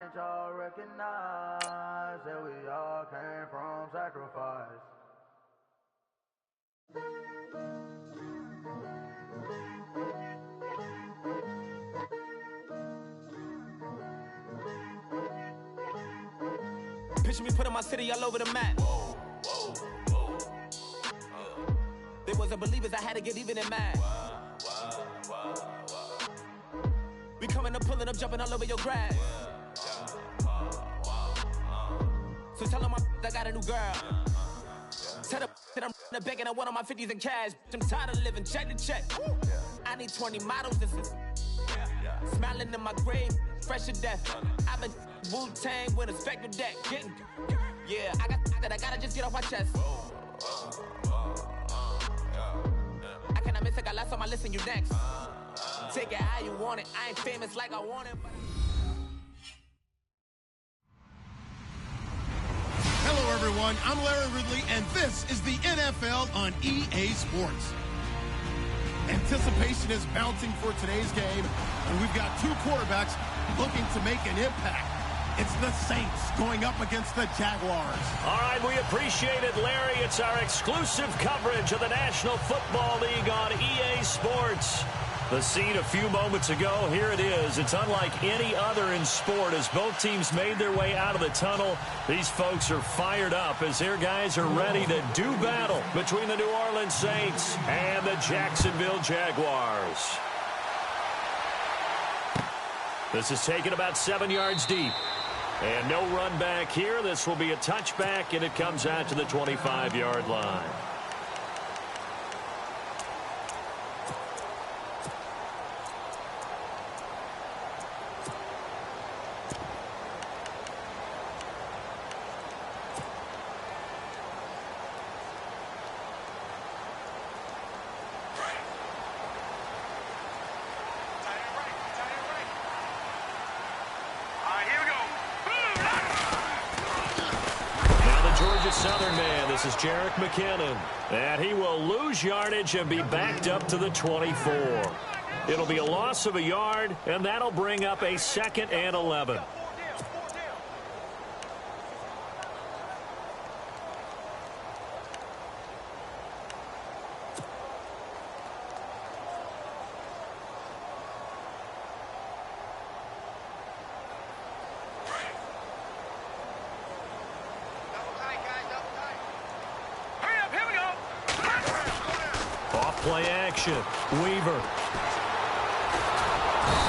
Didn't y'all recognize that we all came from sacrifice? Picture me putting my city all over the map. They wasn't believers, I had to get even in mad. We coming up, pulling up, jumping all over your grass. So tell them I got a new girl. Tell them that I'm in the bank and I want on my 50s in cash. I'm tired of living check to check. I need 20 models, this is smiling in my grave, fresh to death. I've been Wu-Tang with a spectral deck. Getting, yeah, I gotta just get off my chest. I cannot miss it, got last on my list and you next. Take it how you want it, I ain't famous like I want it, but... Hello everyone, I'm Larry Ridley and this is the NFL on EA Sports. Anticipation is mounting for today's game, and we've got two quarterbacks looking to make an impact. It's the Saints going up against the Jaguars. All right, we appreciate it, Larry. It's our exclusive coverage of the National Football League on EA Sports. The scene a few moments ago, here it is. It's unlike any other in sport. As both teams made their way out of the tunnel, these folks are fired up as their guys are ready to do battle between the New Orleans Saints and the Jacksonville Jaguars. This is taken about 7 yards deep. And no run back here. This will be a touchback, and it comes out to the 25-yard line. Southern man, this is Jerick McKinnon, and he will lose yardage and be backed up to the 24. It'll be a loss of a yard, and that'll bring up a 2nd and 11. Play action. Weaver.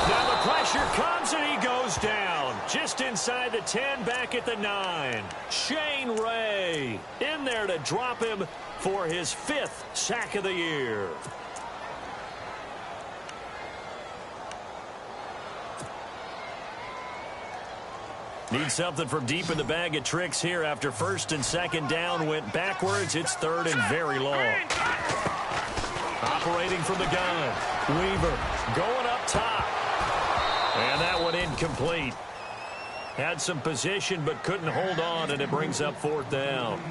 Now the pressure comes and he goes down. Just inside the 10, back at the 9. Shane Ray in there to drop him for his 5th sack of the year. Need something from deep in the bag of tricks here after 1st and 2nd down went backwards. It's 3rd and very long. Operating from the gun. Weaver going up top. And that one incomplete. Had some position but couldn't hold on, and it brings up 4th down.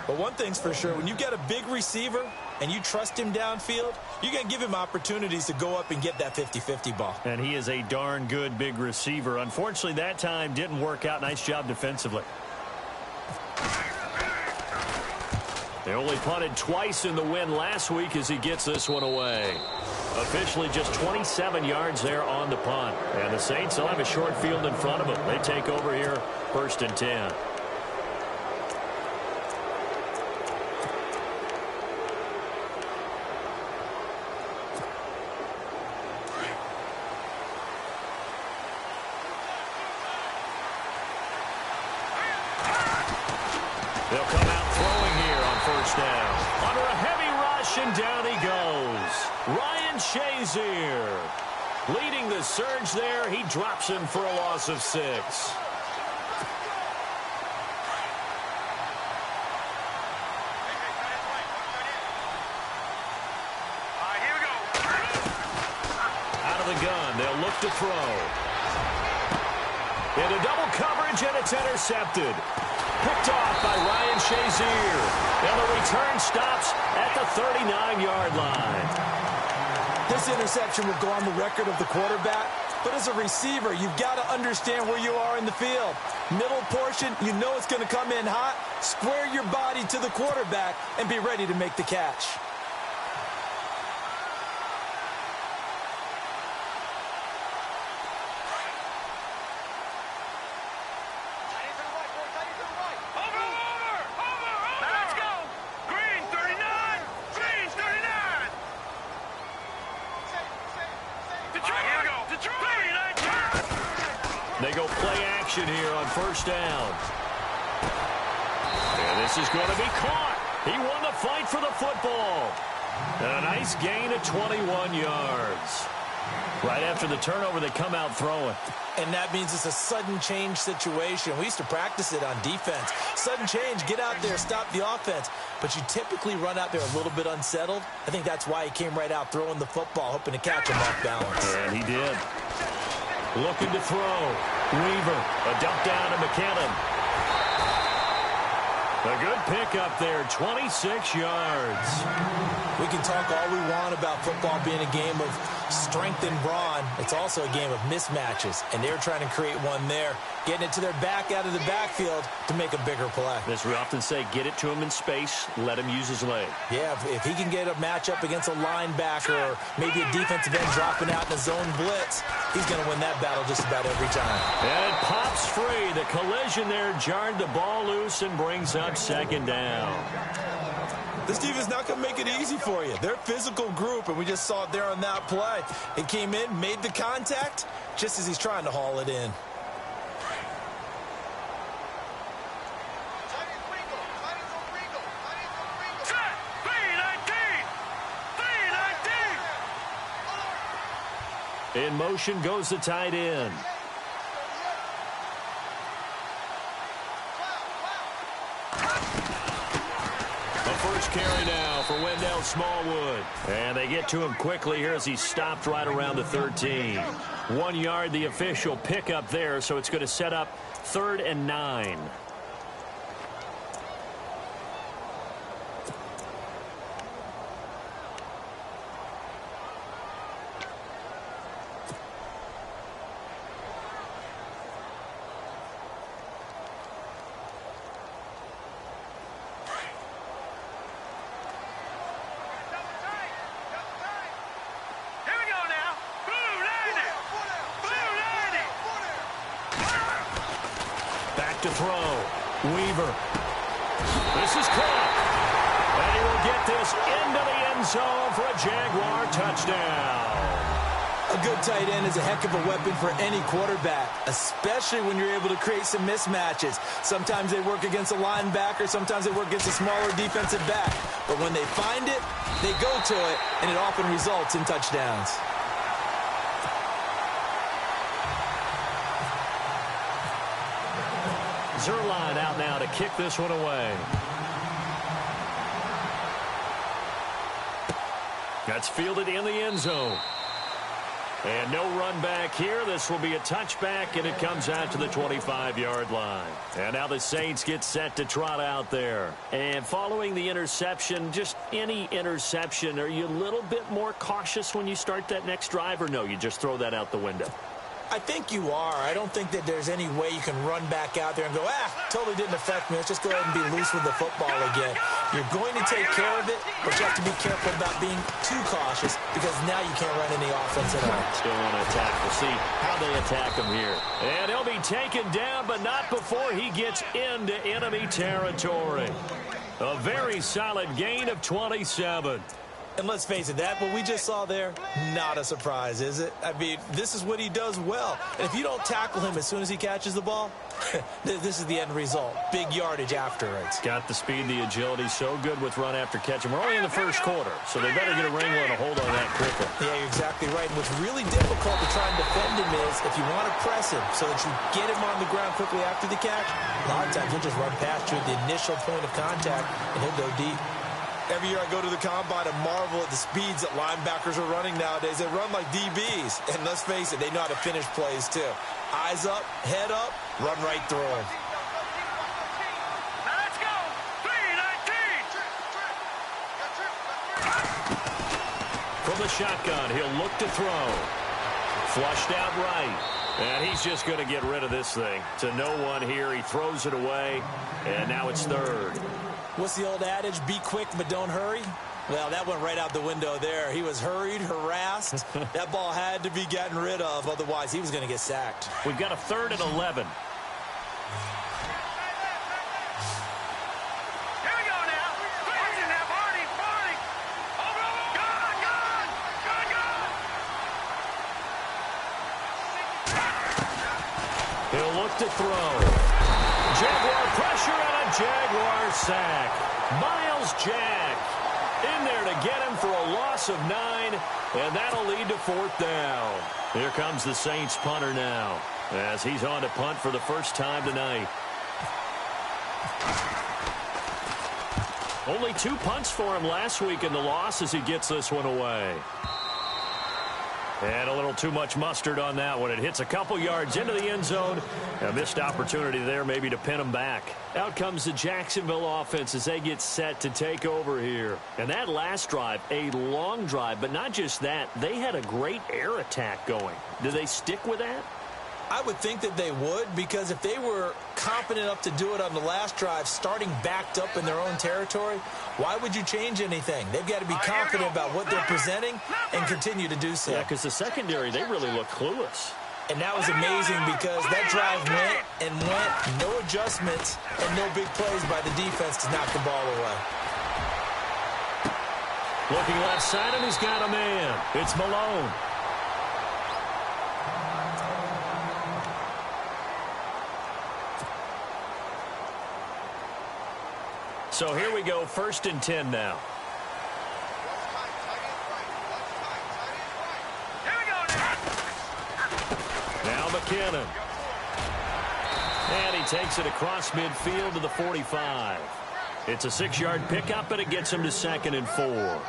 But one thing's for sure, when you get a big receiver and you trust him downfield, you're going to give him opportunities to go up and get that 50-50 ball. And he is a darn good big receiver. Unfortunately, that time didn't work out. Nice job defensively. They only punted twice in the win last week as he gets this one away. Officially just 27 yards there on the punt. And the Saints will have a short field in front of them. They take over here 1st and 10. They'll come out throwing here on 1st down. Under a heavy rush, and down he goes. Ryan Shazier leading the surge there. He drops him for a loss of 6. Out of the gun, they'll look to throw. Into double coverage, and it's intercepted. Picked off by Ryan Shazier. And the return stops at the 39-yard line. This interception will go on the record of the quarterback But as a receiver, you've got to understand where you are in the field. Middle portion, you know it's going to come in hot. Square your body to the quarterback and be ready to make the catch. They go play action here on first down. And this is going to be caught. He won the fight for the football. And a nice gain of 21 yards. Right after the turnover, they come out throwing. And that means it's a sudden change situation. We used to practice it on defense. Sudden change, get out there, stop the offense. But you typically run out there a little bit unsettled. I think that's why he came right out throwing the football, hoping to catch him off balance. And he did. Looking to throw. Weaver, a dump down to McKinnon. A good pickup there, 26 yards. We can talk all we want about football being a game of strength and brawn. It's also a game of mismatches, and they're trying to create one there, getting it to their back out of the backfield to make a bigger play. As we often say, get it to him in space, let him use his leg. Yeah, if he can get a matchup against a linebacker or maybe a defensive end dropping out in a zone blitz, he's going to win that battle just about every time. And it pops free. The collision there jarred the ball loose and brings up second down. This defense is not going to make it easy for you. They're a physical group, and we just saw it there on that play. It came in, made the contact, just as he's trying to haul it in. In motion goes the tight end. First carry now for Wendell Smallwood. And they get to him quickly here as he stopped right around the 13. 1 yard, the official pickup there, so it's going to set up 3rd and 9. To throw. Weaver. This is caught. And he will get this into the end zone for a Jaguar touchdown. A good tight end is a heck of a weapon for any quarterback, especially when you're able to create some mismatches. Sometimes they work against a linebacker, sometimes they work against a smaller defensive back. But when they find it, they go to it, and it often results in touchdowns. Zerline out now to kick this one away. That's fielded in the end zone. And no run back here. This will be a touchback, and it comes out to the 25-yard line. And now the Saints get set to trot out there. And following the interception, just any interception, are you a little bit more cautious when you start that next drive, or no, you just throw that out the window? I think you are. I don't think that there's any way you can run back out there and go, totally didn't affect me. Let's just go ahead and be loose with the football again. You're going to take care of it, but you have to be careful about being too cautious because now you can't run any offense at all. Still want to attack. We'll see how they attack him here. And he'll be taken down, but not before he gets into enemy territory. A very solid gain of 27. And let's face it, that what we just saw there, not a surprise, is it? I mean, this is what he does well. And if you don't tackle him as soon as he catches the ball, this is the end result. Big yardage after it. Got the speed, the agility, so good with run after catch. And we're only in the first quarter, so they better get a wrangler and a hold on that quickly. Yeah, you're exactly right. And what's really difficult to try and defend him is if you want to press him so that you get him on the ground quickly after the catch, a lot of times he'll just run past you at the initial point of contact, and he'll go deep. Every year I go to the combine and marvel at the speeds that linebackers are running nowadays. They run like DBs. And let's face it, they know how to finish plays too. Eyes up, head up, run right through them. Now let's go. 3-19. From the shotgun, he'll look to throw. Flushed out right. And he's just going to get rid of this thing. To no one here. He throws it away. And now it's third. What's the old adage? Be quick, but don't hurry. Well, that went right out the window there. He was hurried, harassed. That ball had to be gotten rid of. Otherwise, he was going to get sacked. We've got a 3rd and 11. He'll look to throw. Jaguar pressure and a Jaguar sack. Miles Jack in there to get him for a loss of 9, and that'll lead to 4th down. Here comes the Saints punter now as he's on to punt for the first time tonight. Only 2 punts for him last week in the loss as he gets this one away. And a little too much mustard on that one. It hits a couple yards into the end zone. A missed opportunity there maybe to pin him back. Out comes the Jacksonville offense as they get set to take over here. And that last drive, a long drive, but not just that. They had a great air attack going. Do they stick with that? I would think that they would, because if they were confident enough to do it on the last drive, starting backed up in their own territory, why would you change anything? They've got to be confident about what they're presenting and continue to do so. Yeah, because the secondary, they really look clueless. And that was amazing because that drive went and went, no adjustments and no big plays by the defense to knock the ball away. Looking left side, and he's got a man. It's Malone. So here we go, 1st and 10 now. Now McKinnon. And he takes it across midfield to the 45. It's a 6-yard pickup, and it gets him to 2nd and 4.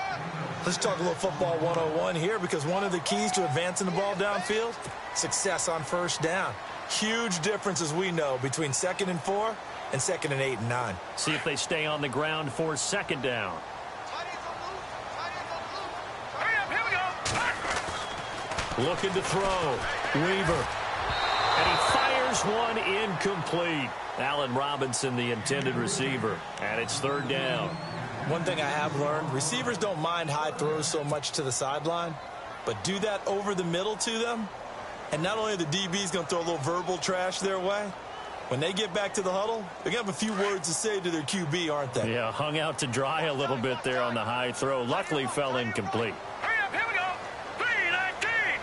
Let's talk a little football 101 here, because one of the keys to advancing the ball downfield, success on 1st down. Huge difference, as we know, between 2nd and 4 and 2nd and 8 and 9. See if they stay on the ground for 2nd down. Looking to throw. Weaver. And he fires one incomplete. Allen Robinson, the intended receiver. And it's 3rd down. One thing I have learned, receivers don't mind high throws so much to the sideline, but do that over the middle to them, and not only are the DBs going to throw a little verbal trash their way, when they get back to the huddle, they're going to have a few words to say to their QB, aren't they? Yeah, hung out to dry a little bit there on the high throw. Luckily fell incomplete. Hurry up, here we go. 319.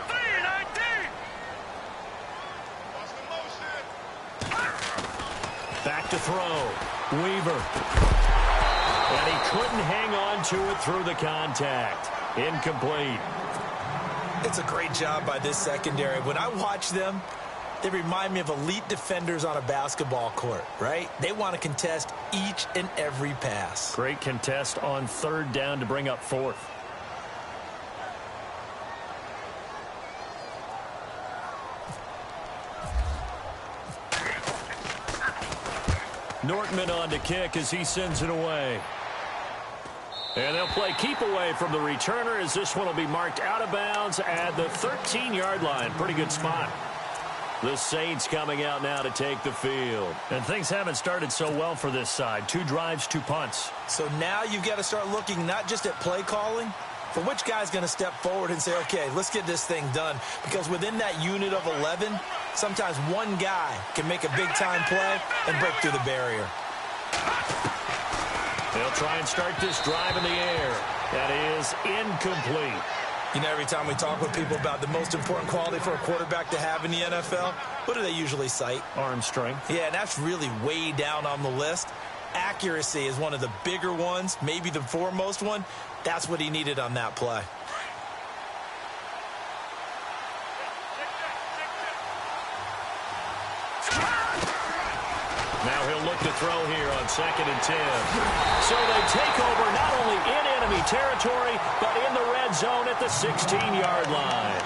319. Back to throw. Weaver. And he couldn't hang on to it through the contact. Incomplete. It's a great job by this secondary. When I watch them, they remind me of elite defenders on a basketball court, right? They want to contest each and every pass. Great contest on 3rd down to bring up 4th. Nortman on to kick as he sends it away. And they'll play keep away from the returner as this one will be marked out of bounds at the 13-yard line. Pretty good spot. The Saints coming out now to take the field. And things haven't started so well for this side. 2 drives, 2 punts. So now you've got to start looking not just at play calling, but which guy's going to step forward and say, okay, let's get this thing done. Because within that unit of 11, sometimes one guy can make a big-time play and break through the barrier. They'll try and start this drive in the air. That is incomplete. You know, every time we talk with people about the most important quality for a quarterback to have in the NFL, what do they usually cite? Arm strength. Yeah, and that's really way down on the list. Accuracy is one of the bigger ones, maybe the foremost one. That's what he needed on that play. Now he'll look to throw here on 2nd and 10. So they take over not only in enemy territory, but in the red zone at the 16-yard line.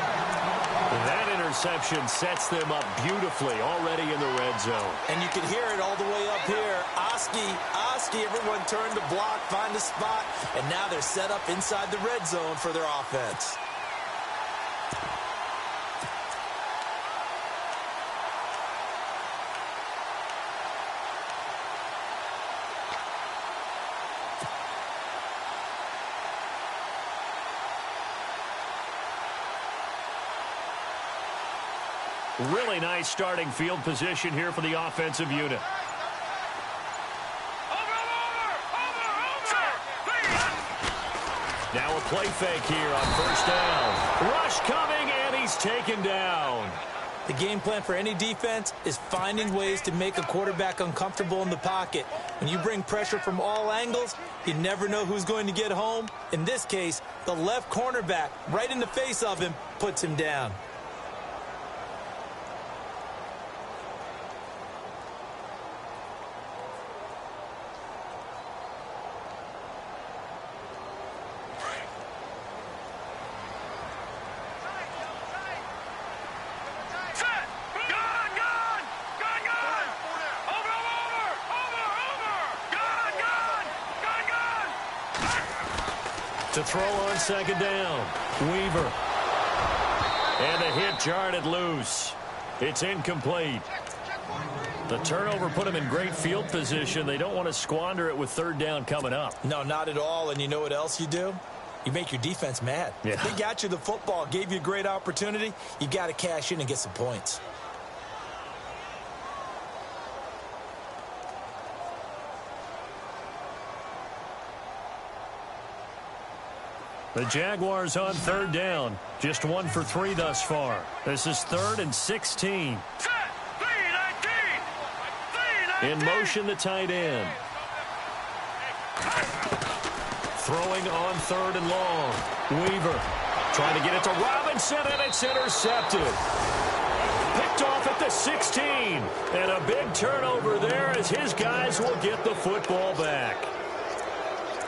That interception sets them up beautifully already in the red zone. And you can hear it all the way up here. Oski, everyone turned to block, find a spot, and now they're set up inside the red zone for their offense. Really nice starting field position here for the offensive unit. Now a play fake here on first down. Rush coming, and he's taken down. The game plan for any defense is finding ways to make a quarterback uncomfortable in the pocket. When you bring pressure from all angles, you never know who's going to get home. In this case, the left cornerback, right in the face of him, puts him down. To throw on second down, Weaver. And the hit jarred it loose. It's incomplete. The turnover put him in great field position. They don't want to squander it with third down coming up. No, not at all. And you know what else you do? You make your defense mad. Yeah. They got you the football, gave you a great opportunity. You got to cash in and get some points. The Jaguars on third down. Just 1 for 3 thus far. This is 3rd and 16. In motion, the tight end. Throwing on 3rd and long. Weaver trying to get it to Robinson, and it's intercepted. Picked off at the 16. And a big turnover there as his guys will get the football back.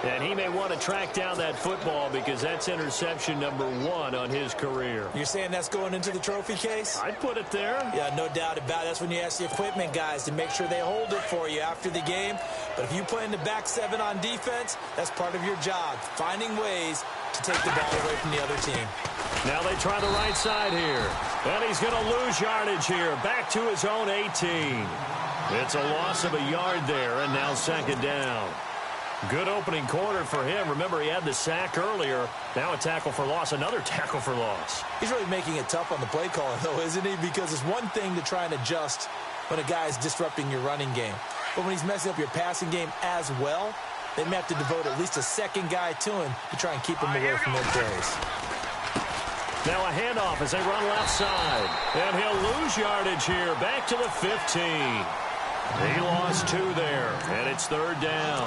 And he may want to track down that football because that's interception number 1 on his career. You're saying that's going into the trophy case? I'd put it there. Yeah, no doubt about it. That's when you ask the equipment guys to make sure they hold it for you after the game. But if you play in the back 7 on defense, that's part of your job, finding ways to take the ball away from the other team. Now they try the right side here. And he's going to lose yardage here. Back to his own 18. It's a loss of a yard there, and now second down. Good opening quarter for him. Remember, he had the sack earlier. Now a tackle for loss, another tackle for loss. He's really making it tough on the play calling, though, isn't he? Because it's one thing to try and adjust when a guy is disrupting your running game. But when he's messing up your passing game as well, they may have to devote at least a second guy to him to try and keep him away from their plays. Now a handoff as they run left side. And he'll lose yardage here. Back to the 15. He lost 2 there, and it's third down.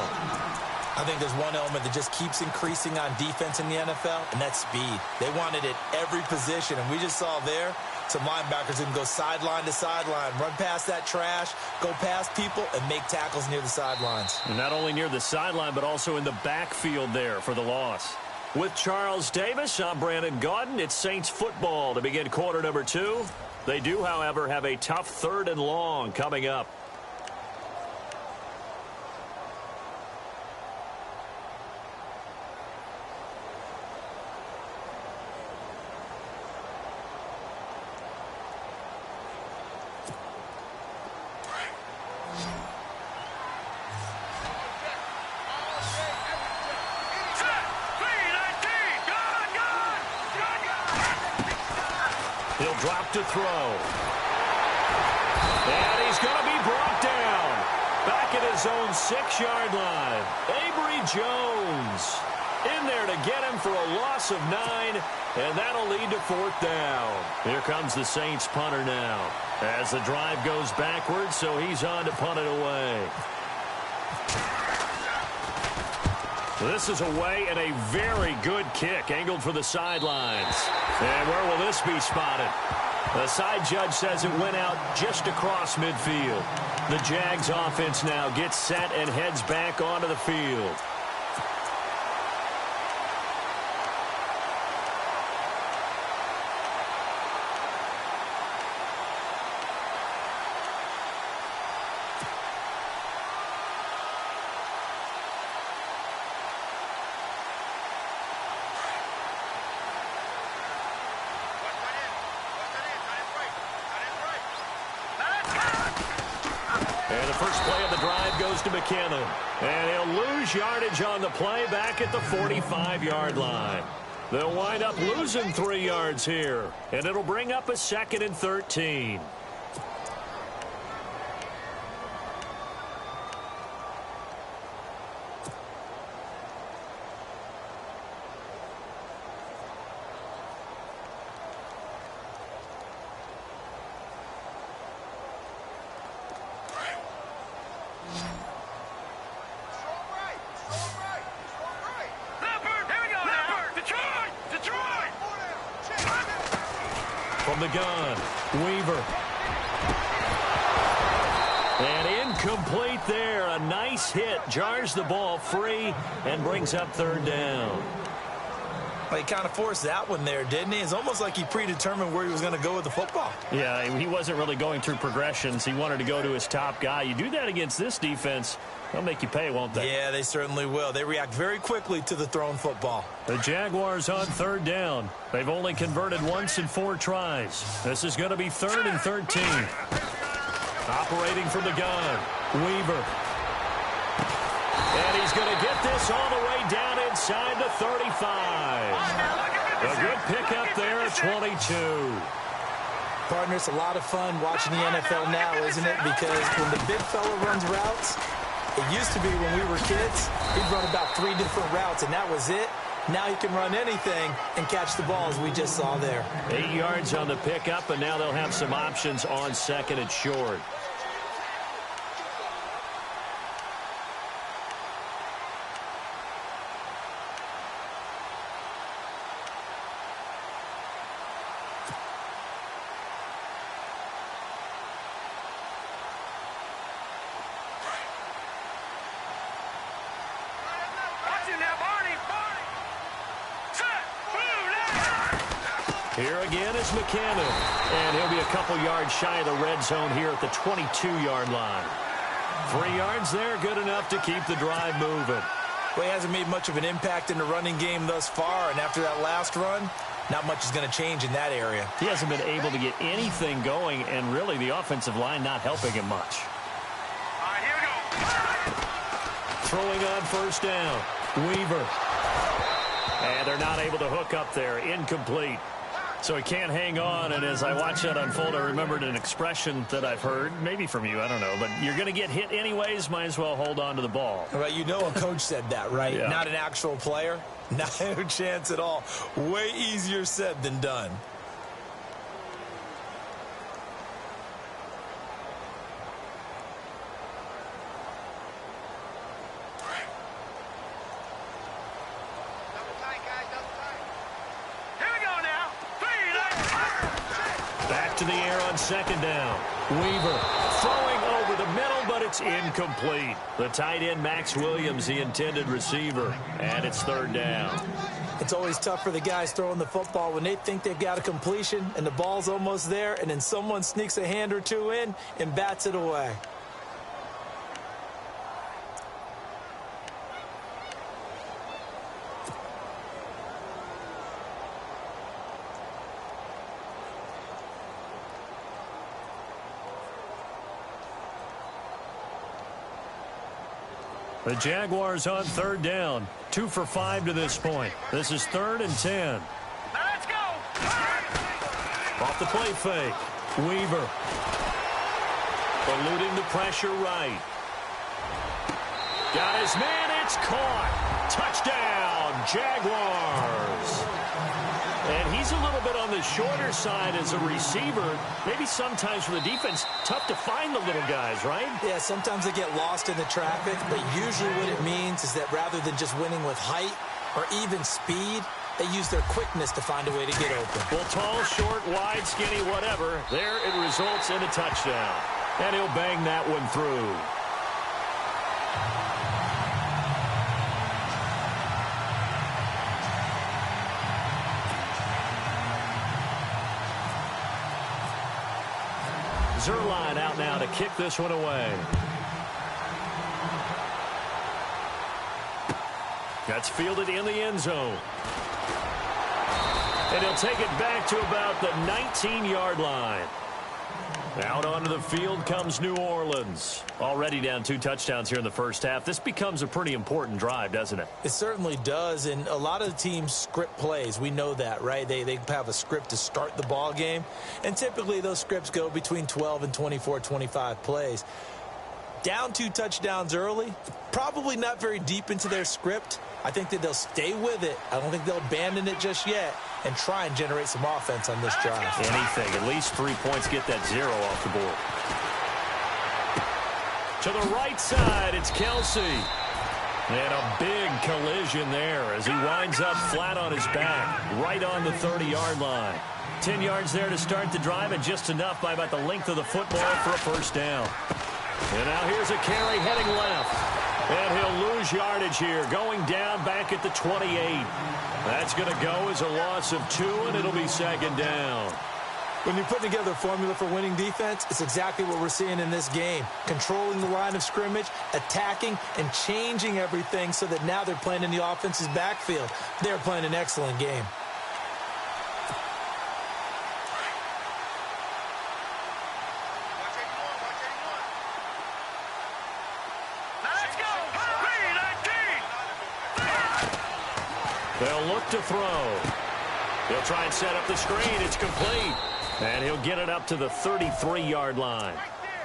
I think there's one element that just keeps increasing on defense in the NFL, and that's speed. They want it at every position, and we just saw there some linebackers who can go sideline to sideline, run past that trash, go past people, and make tackles near the sidelines. And not only near the sideline, but also in the backfield there for the loss. With Charles Davis, I'm Brandon Gaudin. It's Saints football to begin quarter number 2. They do, however, have a tough 3rd and long coming up. He'll drop to throw. And he's going to be brought down. Back at his own 6-yard line. Avery Jones in there to get him for a loss of 9. And that'll lead to 4th down. Here comes the Saints punter now. As the drive goes backwards, so he's on to punt it away. This is away and a very good kick angled for the sidelines. And where will this be spotted? The side judge says it went out just across midfield. The Jags offense now gets set and heads back onto the field. And the first play of the drive goes to McKinnon. And he'll lose yardage on the play back at the 45-yard line. They'll wind up losing 3 yards here, and it'll bring up a 2nd and 13. From the gun, Weaver. And incomplete there. A nice hit. Jars the ball free and brings up 3rd down. Well, he kind of forced that one there, didn't he? It's almost like he predetermined where he was going to go with the football. Yeah, he wasn't really going through progressions. He wanted to go to his top guy. You do that against this defense, they'll make you pay, won't they? Yeah, they certainly will. They react very quickly to the thrown football. The Jaguars on 3rd down. They've only converted once in 4 tries. This is going to be 3rd and 13. Operating from the gun, Weaver. And he's going to get this all the way down inside the 35. A good pickup there at 22. Partner, it's a lot of fun watching the NFL now, isn't it? Because when the big fella runs routes, it used to be when we were kids, he'd run about 3 different routes, and that was it. Now he can run anything and catch the ball, as we just saw there. 8 yards on the pickup, and now they'll have some options on 2nd and short. Here again is McKinnon, and he'll be a couple yards shy of the red zone here at the 22-yard line. 3 yards there, good enough to keep the drive moving. Well, he hasn't made much of an impact in the running game thus far, and after that last run, not much is going to change in that area. He hasn't been able to get anything going, and really the offensive line not helping him much. All right, here we go. Throwing on 1st down, Weaver. And they're not able to hook up there, incomplete. So he can't hang on, and as I watch that unfold, I remembered an expression that I've heard, maybe from you, I don't know, but you're going to get hit anyways, might as well hold on to the ball. Right, you know a coach said that, right? Yeah. Not an actual player. No chance at all. Way easier said than done. To the air on 2nd down. Weaver throwing over the middle, but it's incomplete. The tight end, Max Williams, the intended receiver, and it's 3rd down. It's always tough for the guys throwing the football when they think they've got a completion and the ball's almost there, and then someone sneaks a hand or two in and bats it away. The Jaguars on 3rd down. 2 for 5 to this point. This is 3rd and 10. Now let's go. Off the play fake. Weaver. Eluding the pressure right. Got his man. It's caught. Touchdown, Jaguars. And he's a little bit on the shorter side as a receiver. Maybe sometimes for the defense, tough to find the little guys, right? Yeah, sometimes they get lost in the traffic, but usually what it means is that rather than just winning with height or even speed, they use their quickness to find a way to get open. Well, tall, short, wide, skinny, whatever, there it results in a touchdown. And he'll bang that one through. Zerline out now to kick this one away. That's fielded in the end zone. And he'll take it back to about the 19-yard line. Out onto the field comes New Orleans. Already down 2 touchdowns here in the first half. This becomes a pretty important drive, doesn't it? It certainly does, and a lot of the teams script plays. We know that, right? They have a script to start the ball game, and typically those scripts go between 12 and 24, 25 plays. Down 2 touchdowns early, probably not very deep into their script. I think that they'll stay with it. I don't think they'll abandon it just yet and try and generate some offense on this drive. Anything. At least 3 points. Get that 0 off the board. To the right side, it's Kelsey. And a big collision there as he winds up flat on his back, right on the 30-yard line. 10 yards there to start the drive, and just enough by about the length of the football for a first down. And now here's a carry heading left. And he'll lose yardage here, going down back at the 28. That's going to go as a loss of 2, and it'll be second down. When you put together a formula for winning defense, it's exactly what we're seeing in this game. Controlling the line of scrimmage, attacking, and changing everything so that now they're playing in the offense's backfield. They're playing an excellent game. They'll look to throw. He'll try and set up the screen. It's complete. And he'll get it up to the 33-yard line.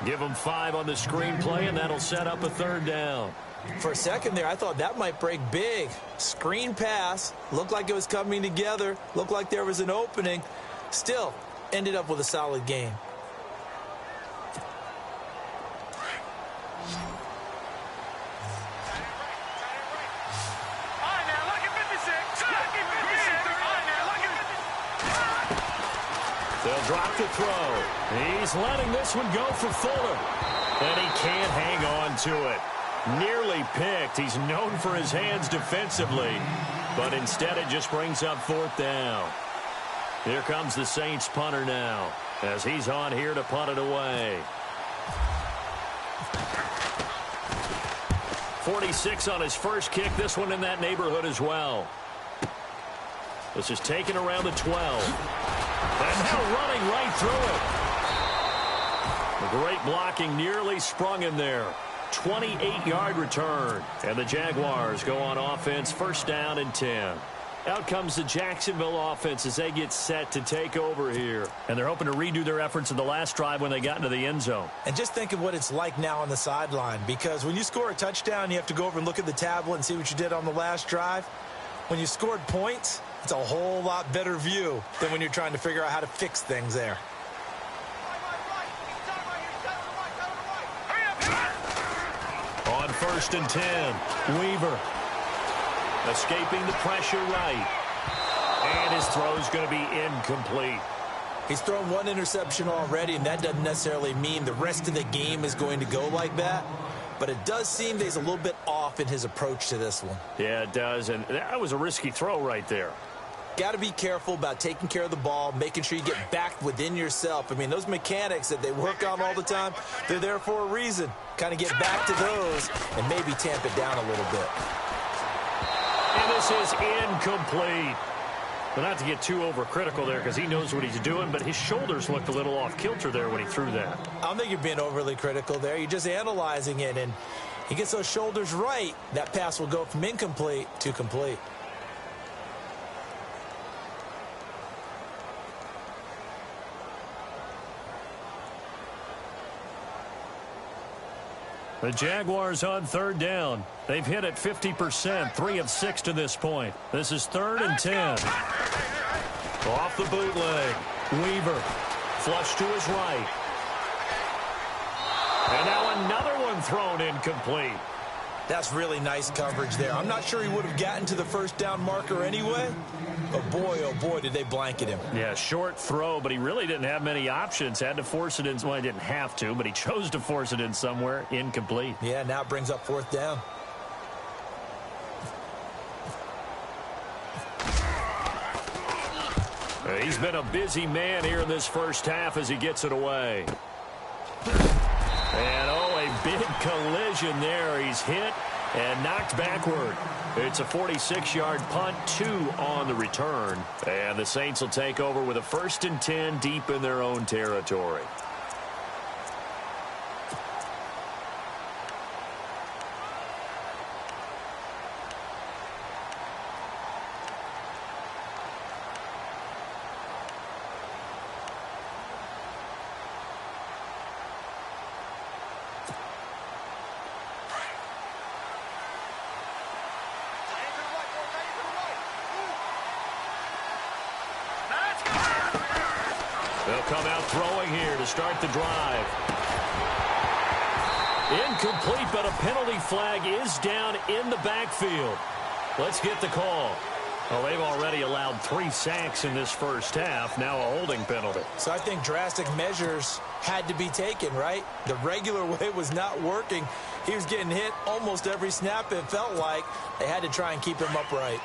Give him 5 on the screen play, and that'll set up a third down. For a second there, I thought that might break big. Screen pass. Looked like it was coming together. Looked like there was an opening. Still, ended up with a solid game. They'll drop the throw. He's letting this one go for Fuller. And he can't hang on to it. Nearly picked. He's known for his hands defensively. But instead it just brings up 4th down. Here comes the Saints punter now, as he's on here to punt it away. 46 on his first kick. This one in that neighborhood as well. This is taken around the 12. And now running right through it. A great blocking, nearly sprung him there. 28-yard return. And the Jaguars go on offense, first down and 10. Out comes the Jacksonville offense as they get set to take over here. And they're hoping to redo their efforts in the last drive when they got into the end zone. And just think of what it's like now on the sideline, because when you score a touchdown, you have to go over and look at the tablet and see what you did on the last drive. When you scored points, it's a whole lot better view than when you're trying to figure out how to fix things there. On 1st and 10, Weaver escaping the pressure right. And his throw's going to be incomplete. He's thrown 1 interception already, and that doesn't necessarily mean the rest of the game is going to go like that. But it does seem that he's a little bit off in his approach to this one. Yeah, it does, and that was a risky throw right there. Got to be careful about taking care of the ball, making sure you get back within yourself. I mean, those mechanics that they work on all the time, they're there for a reason. Kind of get back to those and maybe tamp it down a little bit. And this is incomplete. Well, not to get too overcritical there because he knows what he's doing, but his shoulders looked a little off kilter there when he threw that. I don't think you're being overly critical there. You're just analyzing it, and he gets those shoulders right. That pass will go from incomplete to complete. The Jaguars on 3rd down. They've hit it 50%, 3 of 6 to this point. This is 3rd and 10. Off the bootleg. Weaver. Flush to his right. And now another one thrown incomplete. That's really nice coverage there. I'm not sure he would have gotten to the first down marker anyway. But boy, oh boy, did they blanket him. Yeah, short throw, but he really didn't have many options. Had to force it in. Well, he didn't have to, but he chose to force it in somewhere. Incomplete. Yeah, now it brings up 4th down. He's been a busy man here in this first half as he gets it away. And, oh, a big collision there. He's hit and knocked backward. It's a 46-yard punt, 2 on the return. And the Saints will take over with a 1st and 10 deep in their own territory. come out throwing here to start the drive. Incomplete, but a penalty flag is down in the backfield. Let's get the call. Well, they've already allowed 3 sacks in this first half. Now a holding penalty. So I think drastic measures had to be taken, right? The regular way was not working. He was getting hit almost every snap, it felt like. They had to try and keep him upright.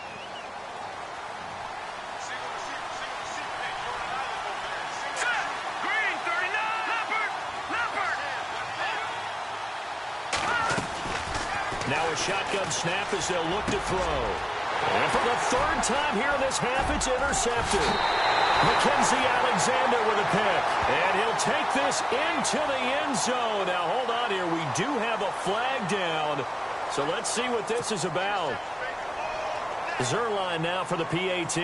Now a shotgun snap as they'll look to throw. And for the 3rd time here in this half, it's intercepted. Mackenzie Alexander with a pick. And he'll take this into the end zone. Now, hold on here. We do have a flag down. So let's see what this is about. Zerline now for the PAT.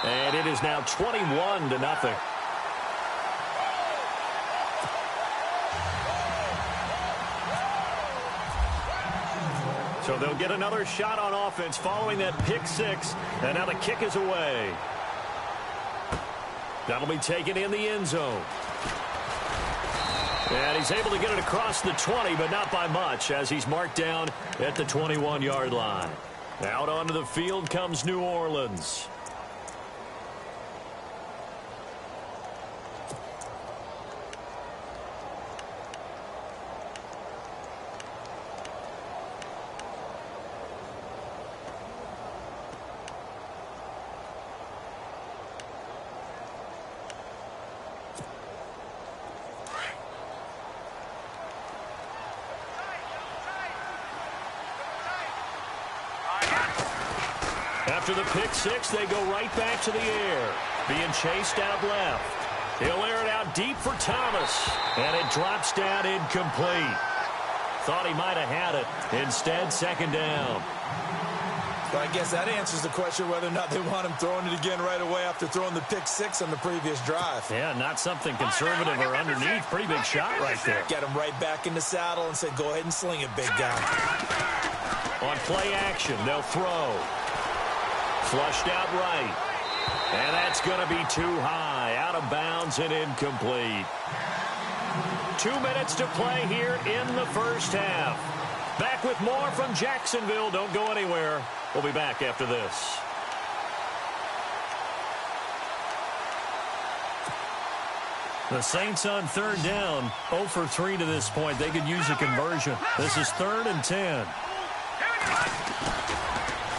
And it is now 21-0. So they'll get another shot on offense following that pick 6. And now the kick is away. That'll be taken in the end zone. And he's able to get it across the 20, but not by much, as he's marked down at the 21-yard line. Out onto the field comes New Orleans. After the pick 6, they go right back to the air. Being chased out left. He'll air it out deep for Thomas. And it drops down incomplete. Thought he might have had it. Instead, 2nd down. But I guess that answers the question whether or not they want him throwing it again right away after throwing the pick 6 on the previous drive. Yeah, not something conservative or underneath. Pretty big shot right there. Get him right back in the saddle and say, go ahead and sling it, big guy. On play action, they'll throw. Flushed out right. And that's going to be too high. Out of bounds and incomplete. 2 minutes to play here in the first half. Back with more from Jacksonville. Don't go anywhere. We'll be back after this. The Saints on 3rd down. 0 for 3 to this point. They could use a conversion. This is 3rd and 10.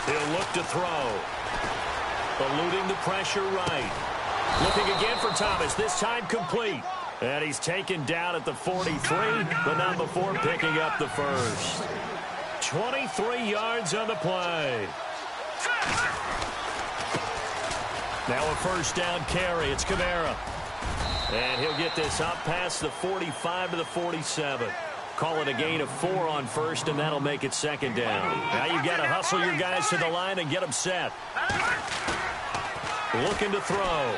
He'll look to throw. Eluding the pressure right. Looking again for Thomas. This time complete. And he's taken down at the 43, but not before picking up the first. 23 yards on the play. Now a first down carry. It's Kamara. And he'll get this up past the 45 to the 47. Call it a gain of 4 on first, and that'll make it 2nd down. Now you've got to hustle your guys to the line and get them set. Looking to throw.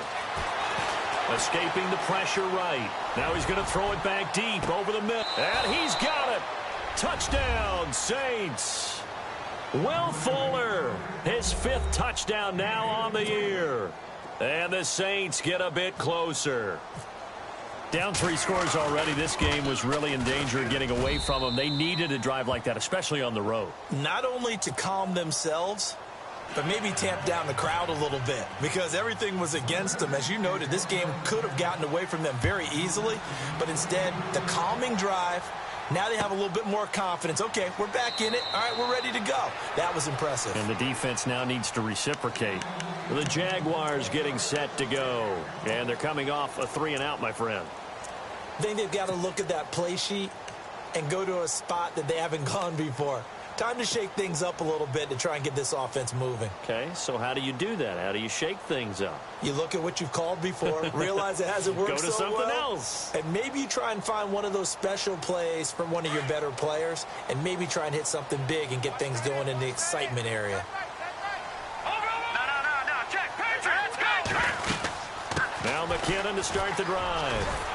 Escaping the pressure right. Now he's going to throw it back deep over the middle. And he's got it. Touchdown, Saints. Will Fuller, his 5th touchdown now on the year. And the Saints get a bit closer. Down 3 scores already. This game was really in danger of getting away from them. They needed a drive like that, especially on the road. Not only to calm themselves, but maybe tamp down the crowd a little bit, because everything was against them. As you noted, this game could have gotten away from them very easily, but instead, the calming drive, now they have a little bit more confidence. Okay, we're back in it. All right, we're ready to go. That was impressive. And the defense now needs to reciprocate. The Jaguars getting set to go, and they're coming off a 3-and-out, my friend. I think they've got to look at that play sheet and go to a spot that they haven't gone before. Time to shake things up a little bit to try and get this offense moving. Okay, so how do you do that? How do you shake things up? You look at what you've called before, realize it hasn't worked so well. Go to something else. And maybe you try and find one of those special plays from one of your better players, and maybe try and hit something big and get things going in the excitement area. Now McKinnon to start the drive.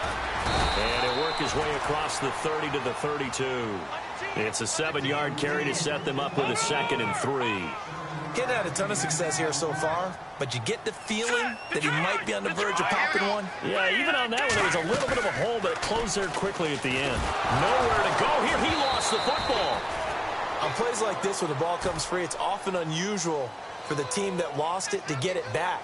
And he'll work his way across the 30 to the 32. It's a 7-yard carry to set them up with a 2nd and 3. He hasn't had a ton of success here so far, but you get the feeling that he might be on the verge of popping one. Yeah, even on that one, there was a little bit of a hole, but it closed there quickly at the end. Nowhere to go here. He lost the football. On plays like this, when the ball comes free, it's often unusual for the team that lost it to get it back,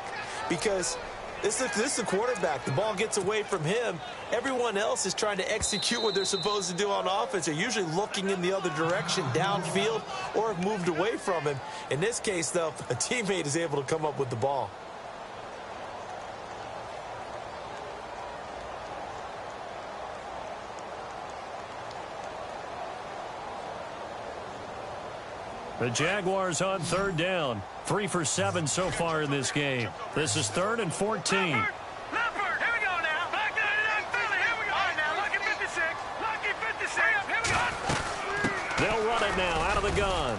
because this is the quarterback. The ball gets away from him. Everyone else is trying to execute what they're supposed to do on offense. They're usually looking in the other direction, downfield, or have moved away from him. In this case, though, a teammate is able to come up with the ball. The Jaguars on third down. 3 for 7 so far in this game. This is 3rd and 14. Leopard, here we go now. Back to Philly, here we go. All right, now, lucky 56. Lucky 56. Here we go. They'll run it now out of the gun.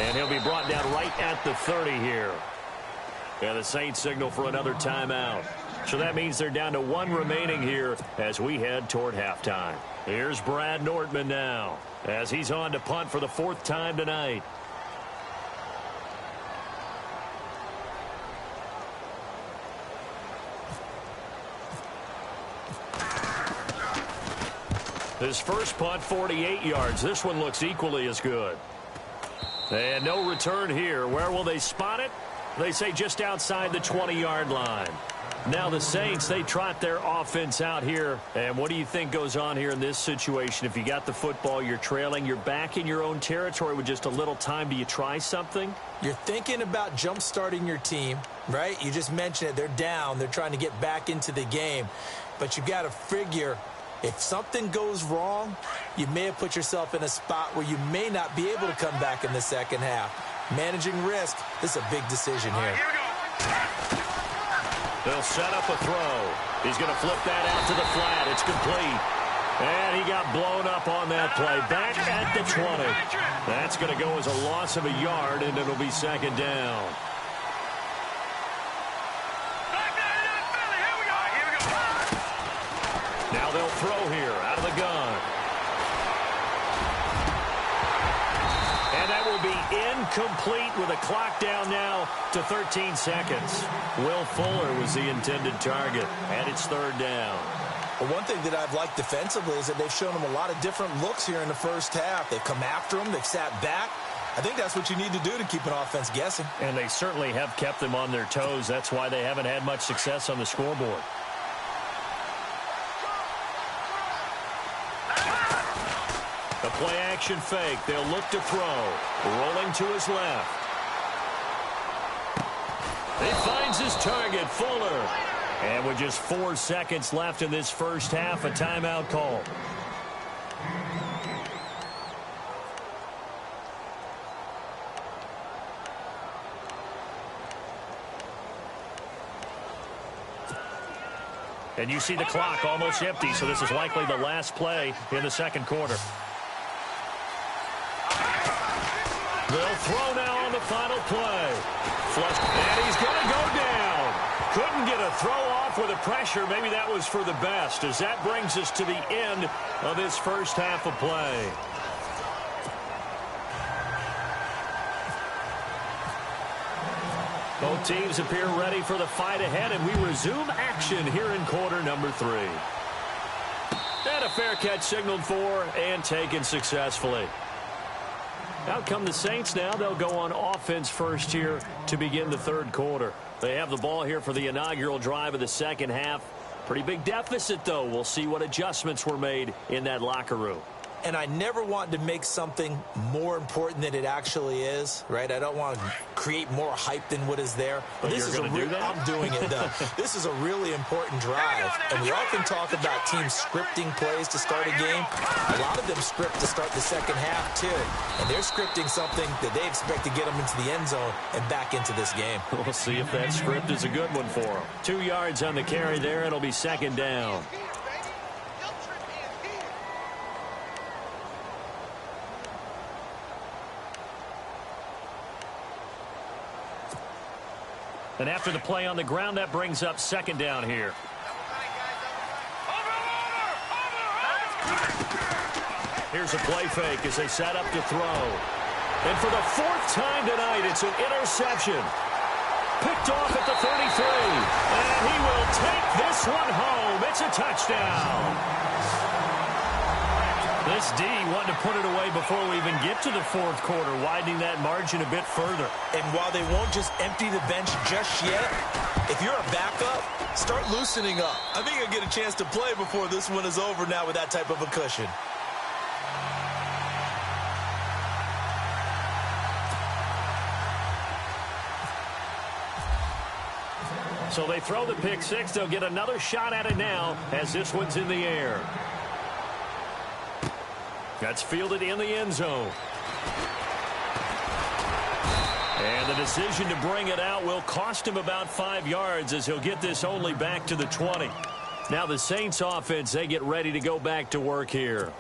And he'll be brought down right at the 30 here. And the Saints signal for another timeout. So that means they're down to 1 remaining here as we head toward halftime. Here's Brad Nordman now as he's on to punt for the 4th time tonight. His first punt, 48 yards. This one looks equally as good. And no return here. Where will they spot it? They say just outside the 20-yard line. Now the Saints, they trot their offense out here. And what do you think goes on here in this situation? If you got the football, you're trailing, you're back in your own territory with just a little time. Do you try something? You're thinking about jump-starting your team, right? You just mentioned it. They're down. They're trying to get back into the game. But you've got to figure, if something goes wrong, you may have put yourself in a spot where you may not be able to come back in the second half. Managing risk, this is a big decision here. They'll set up a throw. He's going to flip that out to the flat. It's complete. And he got blown up on that play. Back at the 20. That's going to go as a loss of a yard, and it'll be 2nd down. Now they'll throw here out of the gun. And that will be incomplete with a clock down now to 13 seconds. Will Fuller was the intended target, and it's 3rd down. Well, one thing that I've liked defensively is that they've shown him a lot of different looks here in the first half. They've come after him. They've sat back. I think that's what you need to do to keep an offense guessing. And they certainly have kept them on their toes. That's why they haven't had much success on the scoreboard. The play-action fake. They'll look to throw. Rolling to his left. He finds his target, Fuller. And with just 4 seconds left in this first half, a timeout call. And you see the clock almost empty, so this is likely the last play in the second quarter. They'll throw now on the final play. Flush, and he's going to go down. Couldn't get a throw off with the pressure. Maybe that was for the best, as that brings us to the end of this first half of play. Both teams appear ready for the fight ahead, and we resume action here in quarter number 3. And a fair catch signaled for and taken successfully. Out come the Saints now. They'll go on offense first here to begin the third quarter. They have the ball here for the inaugural drive of the second half. Pretty big deficit, though. We'll see what adjustments were made in that locker room. And I never want to make something more important than it actually is, right? I don't want to create more hype than what is there. But this is I'm doing it, though. This is a really important drive. And we often talk about teams scripting plays to start a game. A lot of them script to start the second half, too. And they're scripting something that they expect to get them into the end zone and back into this game. We'll see if that script is a good one for them. 2 yards on the carry there. It'll be second down. And after the play on the ground, that brings up second down here. Here's a play fake as they set up to throw. And for the fourth time tonight, it's an interception. Picked off at the 33. And he will take this one home. It's a touchdown. This D wanted to put it away before we even get to the fourth quarter, widening that margin a bit further. And while they won't just empty the bench just yet, if you're a backup, start loosening up. I think you'll get a chance to play before this one is over now with that type of a cushion. So they throw the pick six. They'll get another shot at it now as this one's in the air. That's fielded in the end zone. And the decision to bring it out will cost him about 5 yards as he'll get this only back to the 20. Now the Saints offense, they get ready to go back to work here.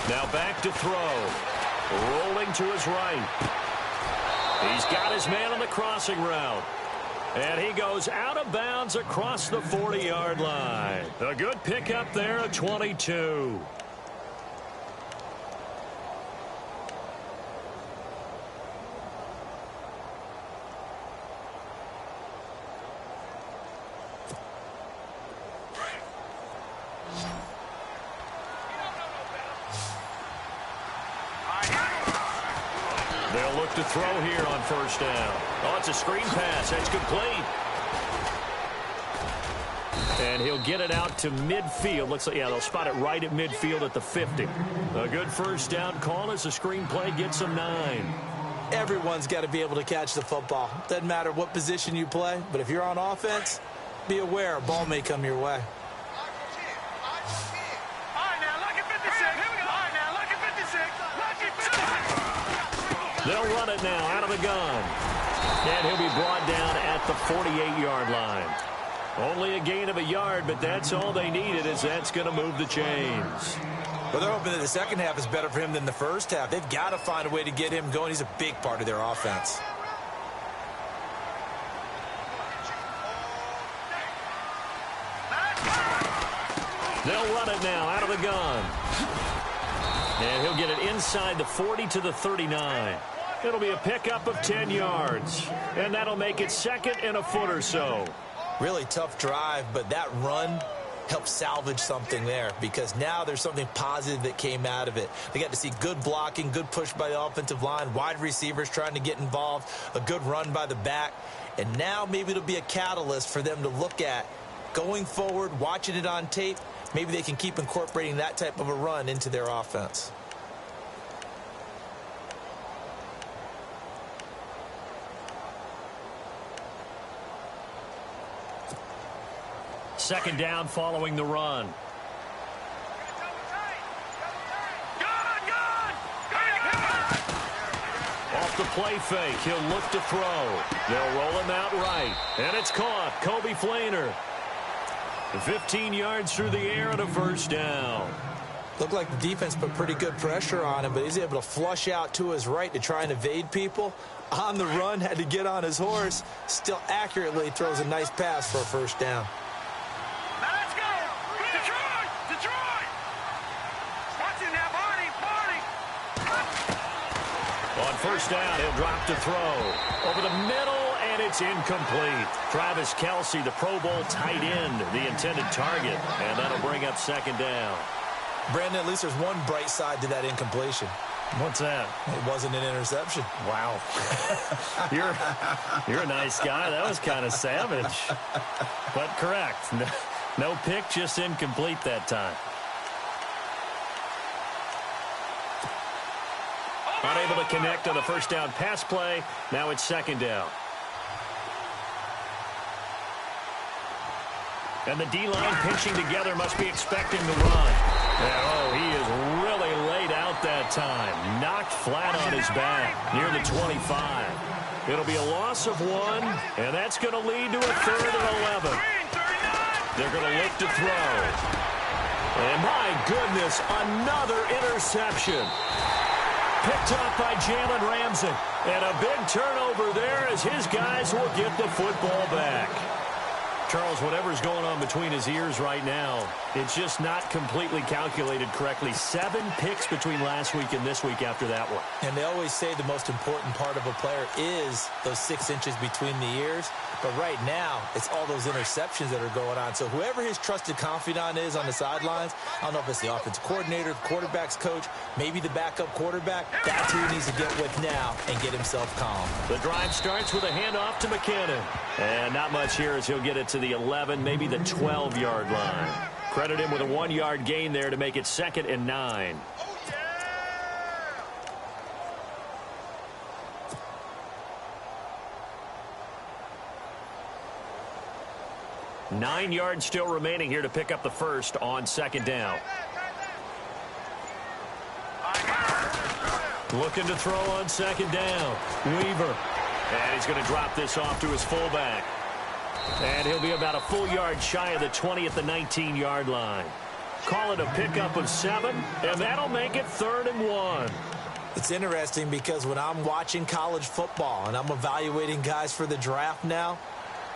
Now back to throw. Rolling to his right. He's got his man on the crossing route. And he goes out of bounds across the 40-yard line. A good pickup there at 22. They'll look to throw here on first down. Oh, it's a screen pass. That's complete. And he'll get it out to midfield. Looks like, yeah, they'll spot it right at midfield at the 50. A good first down call as the screen play gets him 9. Everyone's got to be able to catch the football. Doesn't matter what position you play, but if you're on offense, be aware a ball may come your way. They'll run it now out of the gun. And he'll be brought down at the 48-yard line. Only a gain of a yard, but that's all they needed, as that's going to move the chains. Well, they're hoping that the second half is better for him than the first half. They've got to find a way to get him going. He's a big part of their offense. They'll run it now out of the gun. And he'll get it inside the 40 to the 39. It'll be a pickup of 10 yards. And that'll make it second and a foot or so. Really tough drive, but that run helped salvage something there, because now there's something positive that came out of it. They got to see good blocking, good push by the offensive line, wide receivers trying to get involved, a good run by the back. And now maybe it'll be a catalyst for them to look at going forward, watching it on tape. Maybe they can keep incorporating that type of a run into their offense. Second down following the run. Off the play fake, he'll look to throw. They'll roll him out right. And it's caught. Kobe Flainer. 15 yards through the air and a first down. Looked like the defense put pretty good pressure on him, but he's able to flush out to his right to try and evade people. On the run, had to get on his horse. Still accurately throws a nice pass for a first down. Let's go! Detroit! Detroit! Watch it now, Barney! Barney! On first down, he'll drop to throw. Over the middle, and it's incomplete. Travis Kelce, the Pro Bowl tight end, the intended target. And that'll bring up second down. Brandon, at least there's one bright side to that incompletion. What's that? It wasn't an interception. Wow. You're a nice guy. That was kind of savage. But correct. No pick, just incomplete that time. Unable to connect on the first down pass play. Now it's second down. And the D-line pinching together, must be expecting the run. Oh, he is really laid out that time. Knocked flat on his back near the 25. It'll be a loss of 1, and that's going to lead to a 3rd and 11. They're going to look to throw. And my goodness, another interception. Picked up by Jalen Ramsey. And a big turnover there as his guys will get the football back. Charles, whatever's going on between his ears right now, it's just not completely calculated correctly. 7 picks between last week and this week after that one. And they always say the most important part of a player is those 6 inches between the ears. But right now, it's all those interceptions that are going on. So whoever his trusted confidant is on the sidelines, I don't know if it's the offensive coordinator, the quarterback's coach, maybe the backup quarterback, that's who he needs to get with now and get himself calm. The drive starts with a handoff to McKinnon. And not much here as he'll get it to the 11, maybe the 12-yard line. Credit him with a 1-yard gain there to make it 2nd and 9. Nine yards still remaining here to pick up the first on 2nd down. Looking to throw on 2nd down. Weaver. And he's going to drop this off to his fullback. And he'll be about a full yard shy of the 20 at the 19-yard line. Call it a pickup of 7, and that'll make it 3rd and 1. It's interesting because when I'm watching college football and I'm evaluating guys for the draft now,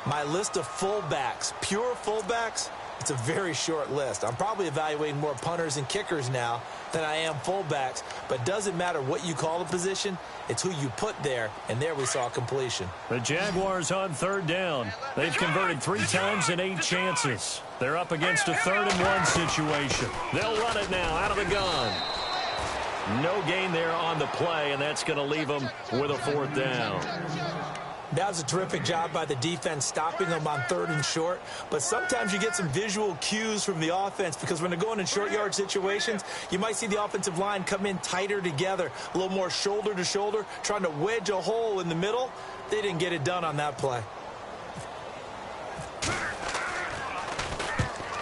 my list of fullbacks, pure fullbacks, it's a very short list. I'm probably evaluating more punters and kickers now than I am fullbacks, but doesn't matter what you call the position, it's who you put there, and there we saw completion. The Jaguars on 3rd down. They've converted 3 times in 8 chances. They're up against a 3rd and 1 situation. They'll run it now out of the gun. No gain there on the play, and that's going to leave them with a 4th down. That was a terrific job by the defense stopping them on 3rd and short. But sometimes you get some visual cues from the offense because when they're going in short yard situations, you might see the offensive line come in tighter together, a little more shoulder to shoulder, trying to wedge a hole in the middle. They didn't get it done on that play.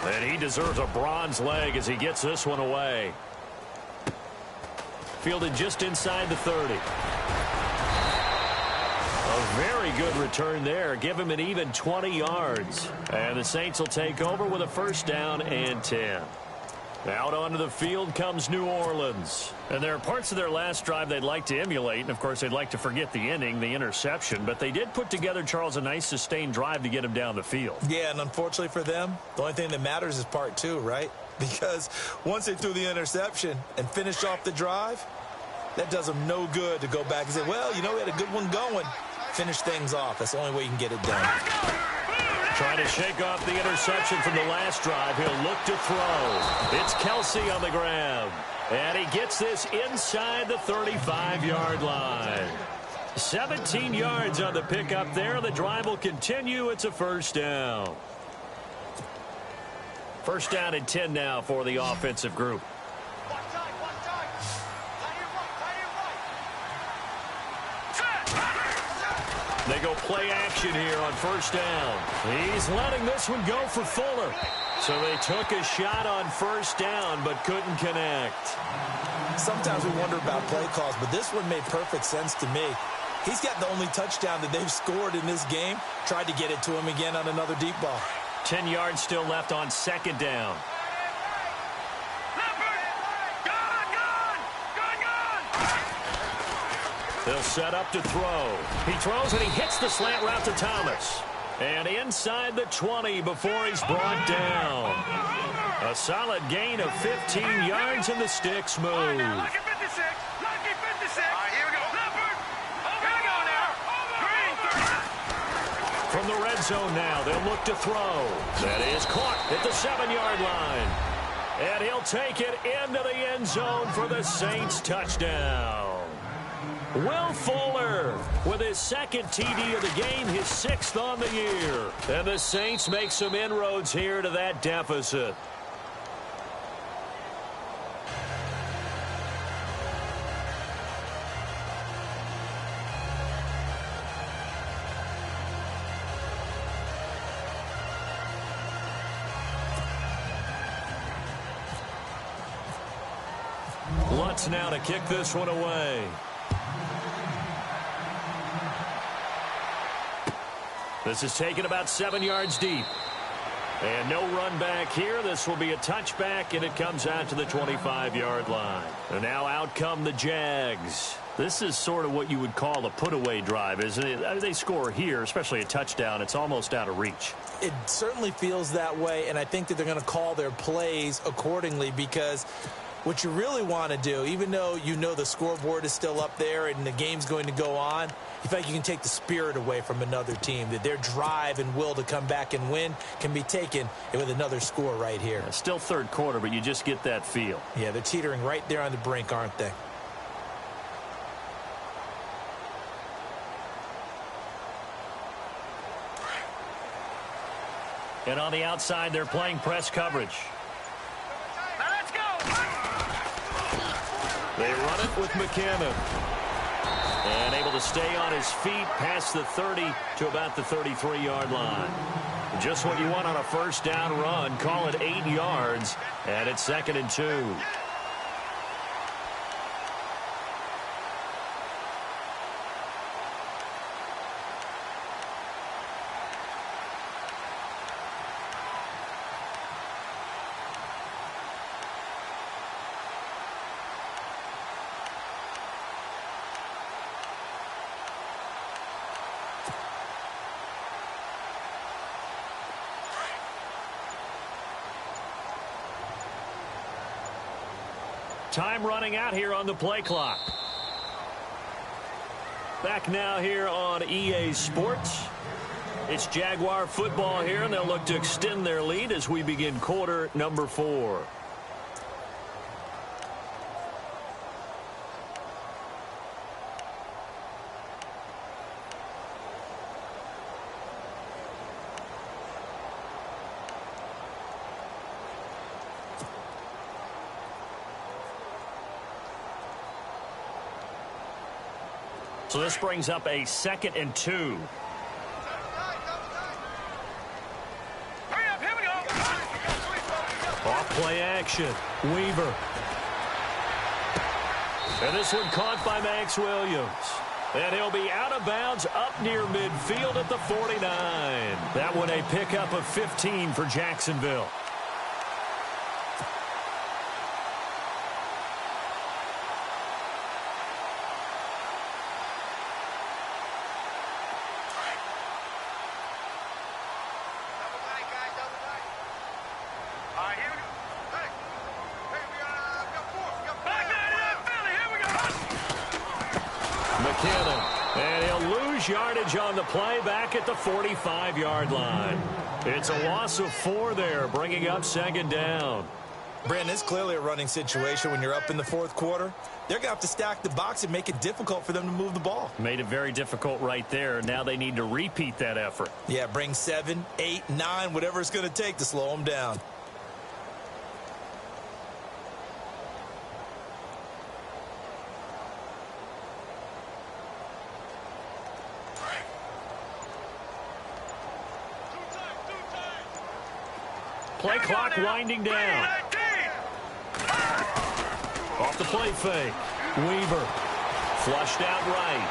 And he deserves a bronze leg as he gets this one away. Fielded just inside the 30. A very good return there. Give him an even 20 yards. And the Saints will take over with a 1st down and 10. Out onto the field comes New Orleans. And there are parts of their last drive they'd like to emulate. And, of course, they'd like to forget the inning, the interception. But they did put together, Charles, a nice sustained drive to get him down the field. Yeah, and unfortunately for them, the only thing that matters is part 2, right? Because once they threw the interception and finished off the drive, that does them no good to go back and say, well, you know, we had a good one going. Finish things off. That's the only way you can get it done. Trying to shake off the interception from the last drive. He'll look to throw. It's Kelsey on the grab. And he gets this inside the 35-yard line. 17 yards on the pickup there. The drive will continue. It's a 1st down. 1st down and 10 now for the offensive group. They go play action here on 1st down. He's letting this one go for Fuller. So they took a shot on 1st down but couldn't connect. Sometimes we wonder about play calls, but this one made perfect sense to me. He's got the only touchdown that they've scored in this game. Tried to get it to him again on another deep ball. 10 yards still left on 2nd down. They'll set up to throw. He throws and he hits the slant route to Thomas. And inside the 20 before he's brought down. A solid gain of 15 yards and the sticks move. Lucky 56. Lucky 56. All right, here we go. Leopard. Here we go now. Green 30. From the red zone now, they'll look to throw. That is caught at the 7-yard line. And he'll take it into the end zone for the Saints touchdown. Will Fuller with his 2nd TD of the game, his 6th on the year. And the Saints make some inroads here to that deficit. Lutz now to kick this one away. This is taken about 7 yards deep. And no run back here. This will be a touchback, and it comes out to the 25-yard line. And now out come the Jags. This is sort of what you would call a put-away drive, isn't it? They score here, especially a touchdown. It's almost out of reach. It certainly feels that way, and I think that they're going to call their plays accordingly, because what you really want to do, even though you know the scoreboard is still up there and the game's going to go on, you feel like you can take the spirit away from another team, that their drive and will to come back and win can be taken with another score right here. Yeah, still third quarter, but you just get that feel. Yeah, they're teetering right there on the brink, aren't they? And on the outside, they're playing press coverage. Now let's go. They run it with McKinnon. And able to stay on his feet past the 30 to about the 33-yard line. Just what you want on a first down run. Call it 8 yards. And it's 2nd and 2. Time running out here on the play clock. Back now here on EA Sports. It's Jaguar football here, and they'll look to extend their lead as we begin quarter number 4. So this brings up a 2nd and 2. Hurry up, here we go. Off play action. Weaver. And this one caught by Max Williams. And he'll be out of bounds up near midfield at the 49. That one a pickup of 15 for Jacksonville. Yardage on the play back at the 45-yard line. It's a loss of 4 there, bringing up 2nd down. Brandon, it's clearly a running situation when you're up in the 4th quarter. They're going to have to stack the box and make it difficult for them to move the ball. Made it very difficult right there. Now they need to repeat that effort. Yeah, bring 7, 8, 9, whatever it's going to take to slow them down. Play clock winding down. Off the play fake. Weaver. Flushed out right.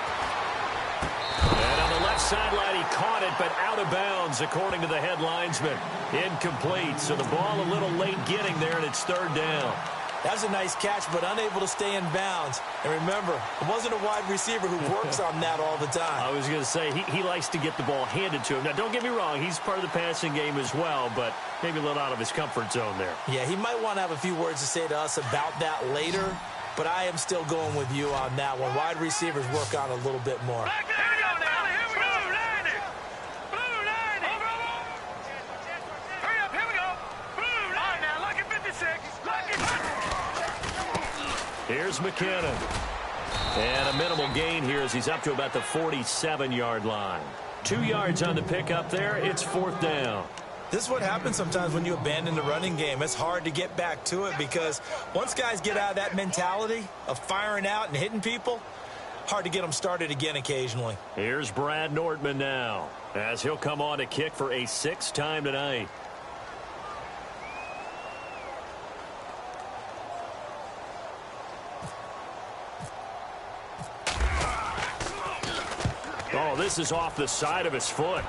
And on the left sideline, he caught it, but out of bounds, according to the head linesman. Incomplete, so the ball a little late getting there, and it's 3rd down. That's a nice catch, but unable to stay in bounds. And remember, it wasn't a wide receiver who works on that all the time. I was going to say, he likes to get the ball handed to him. Now, don't get me wrong, he's part of the passing game as well, but maybe a little out of his comfort zone there. Yeah, he might want to have a few words to say to us about that later, but I am still going with you on that one. Wide receivers work on a little bit more. Here's McKinnon. And a minimal gain here as he's up to about the 47-yard line. 2 yards on the pickup there. It's 4th down. This is what happens sometimes when you abandon the running game. It's hard to get back to it because once guys get out of that mentality of firing out and hitting people, hard to get them started again occasionally. Here's Brad Nordman now as he'll come on to kick for a 6th time tonight. Oh, this is off the side of his foot.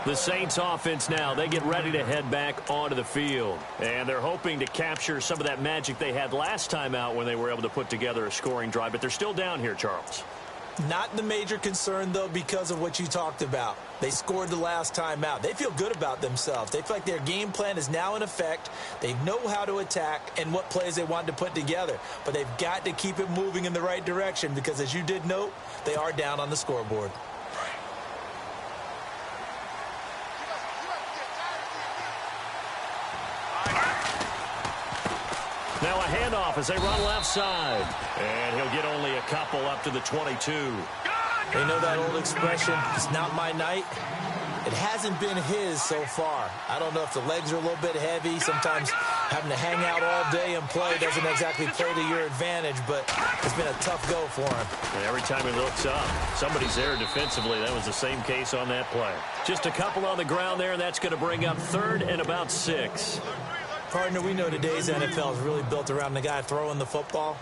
The Saints offense now, they get ready to head back onto the field. And they're hoping to capture some of that magic they had last time out when they were able to put together a scoring drive. But they're still down here, Charles. Not the major concern, though, because of what you talked about. They scored the last time out. They feel good about themselves. They feel like their game plan is now in effect. They know how to attack and what plays they want to put together. But they've got to keep it moving in the right direction because, as you did note, they are down on the scoreboard. Now a handoff as they run left side. And he'll get only a couple up to the 22. They know that old expression, it's not my night. It hasn't been his so far. I don't know if the legs are a little bit heavy. Sometimes having to hang out all day and play doesn't exactly play to your advantage, but it's been a tough go for him. And every time he looks up, somebody's there defensively. That was the same case on that play. Just a couple on the ground there, and that's going to bring up 3rd and about 6. Partner, we know today's NFL is really built around the guy throwing the football.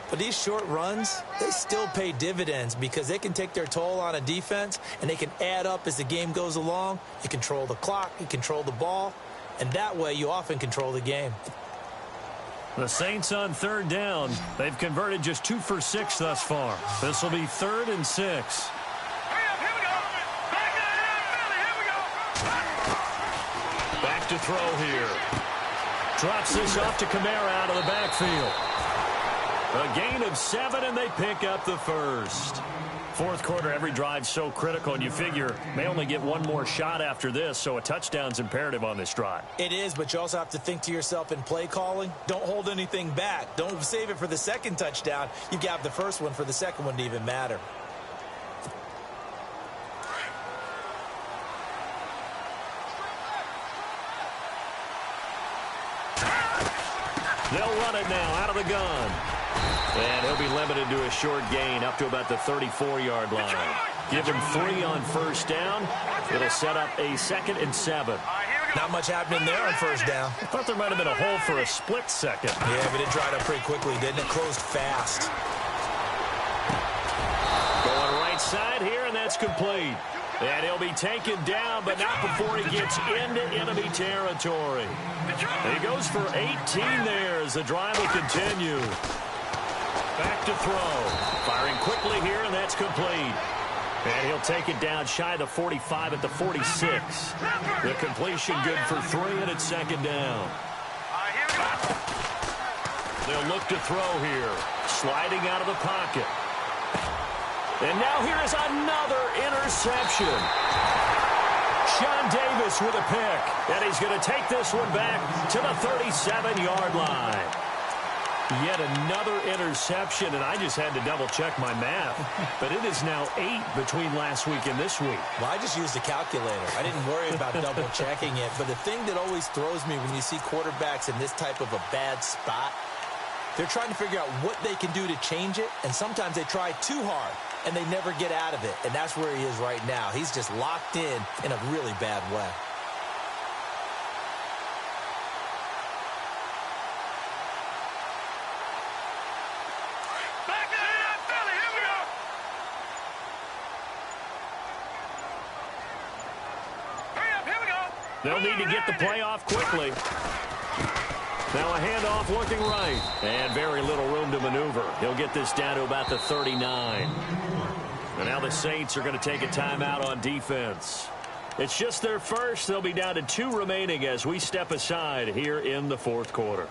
But these short runs, they still pay dividends because they can take their toll on a defense and they can add up as the game goes along. You control the clock, you control the ball, and that way you often control the game. The Saints on 3rd down. They've converted just 2 for 6 thus far. This will be 3rd and 6. Back to throw here. Drops this off to Kamara out of the backfield. A gain of 7, and they pick up the first. Fourth quarter, every drive's so critical, and you figure may only get one more shot after this, so a touchdown's imperative on this drive. It is, but you also have to think to yourself in play calling, don't hold anything back. Don't save it for the second touchdown. You got the first one for the second one to even matter. They'll run it now out of the gun. And he'll be limited to a short gain up to about the 34-yard line. Give him 3 on first down. It'll set up a 2nd and 7. Not much happening there on first down. I thought there might have been a hole for a split second. Yeah, but it dried up pretty quickly, didn't it? Closed fast. Going right side here, and that's complete. And he'll be taken down, but not before he gets into enemy territory. He goes for 18 there as the drive will continue. Back to throw. Firing quickly here, and that's complete. And he'll take it down shy of the 45 at the 46. The completion good for 3, and it's 2nd down. They'll look to throw here. Sliding out of the pocket. And now here is another interception. Sean Davis with a pick. And he's going to take this one back to the 37-yard line. Yet another interception, and I just had to double-check my math. But it is now 8 between last week and this week. Well, I just used a calculator. I didn't worry about double-checking it. But the thing that always throws me when you see quarterbacks in this type of a bad spot, they're trying to figure out what they can do to change it, and sometimes they try too hard, and they never get out of it. And that's where he is right now. He's just locked in a really bad way. They'll need to get the play off quickly. Now a handoff looking right. And very little room to maneuver. He'll get this down to about the 39. And now the Saints are going to take a timeout on defense. It's just their first. They'll be down to 2 remaining as we step aside here in the fourth quarter.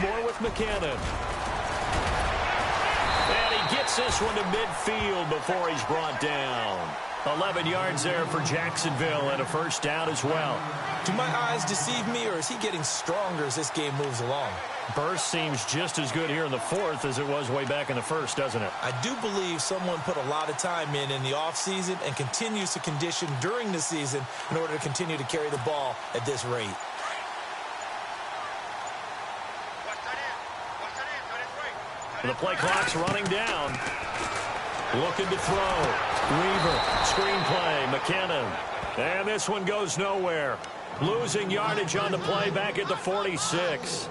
More with McKinnon. And he gets this one to midfield before he's brought down. 11 yards there for Jacksonville and a first down as well. Do my eyes deceive me, or is he getting stronger as this game moves along? Burst seems just as good here in the fourth as it was way back in the first, doesn't it? I do believe someone put a lot of time in the offseason and continues to condition during the season in order to continue to carry the ball at this rate. The play clock's running down. Looking to throw. Weaver. Screenplay. McKinnon. And this one goes nowhere. Losing yardage on the play back at the 46.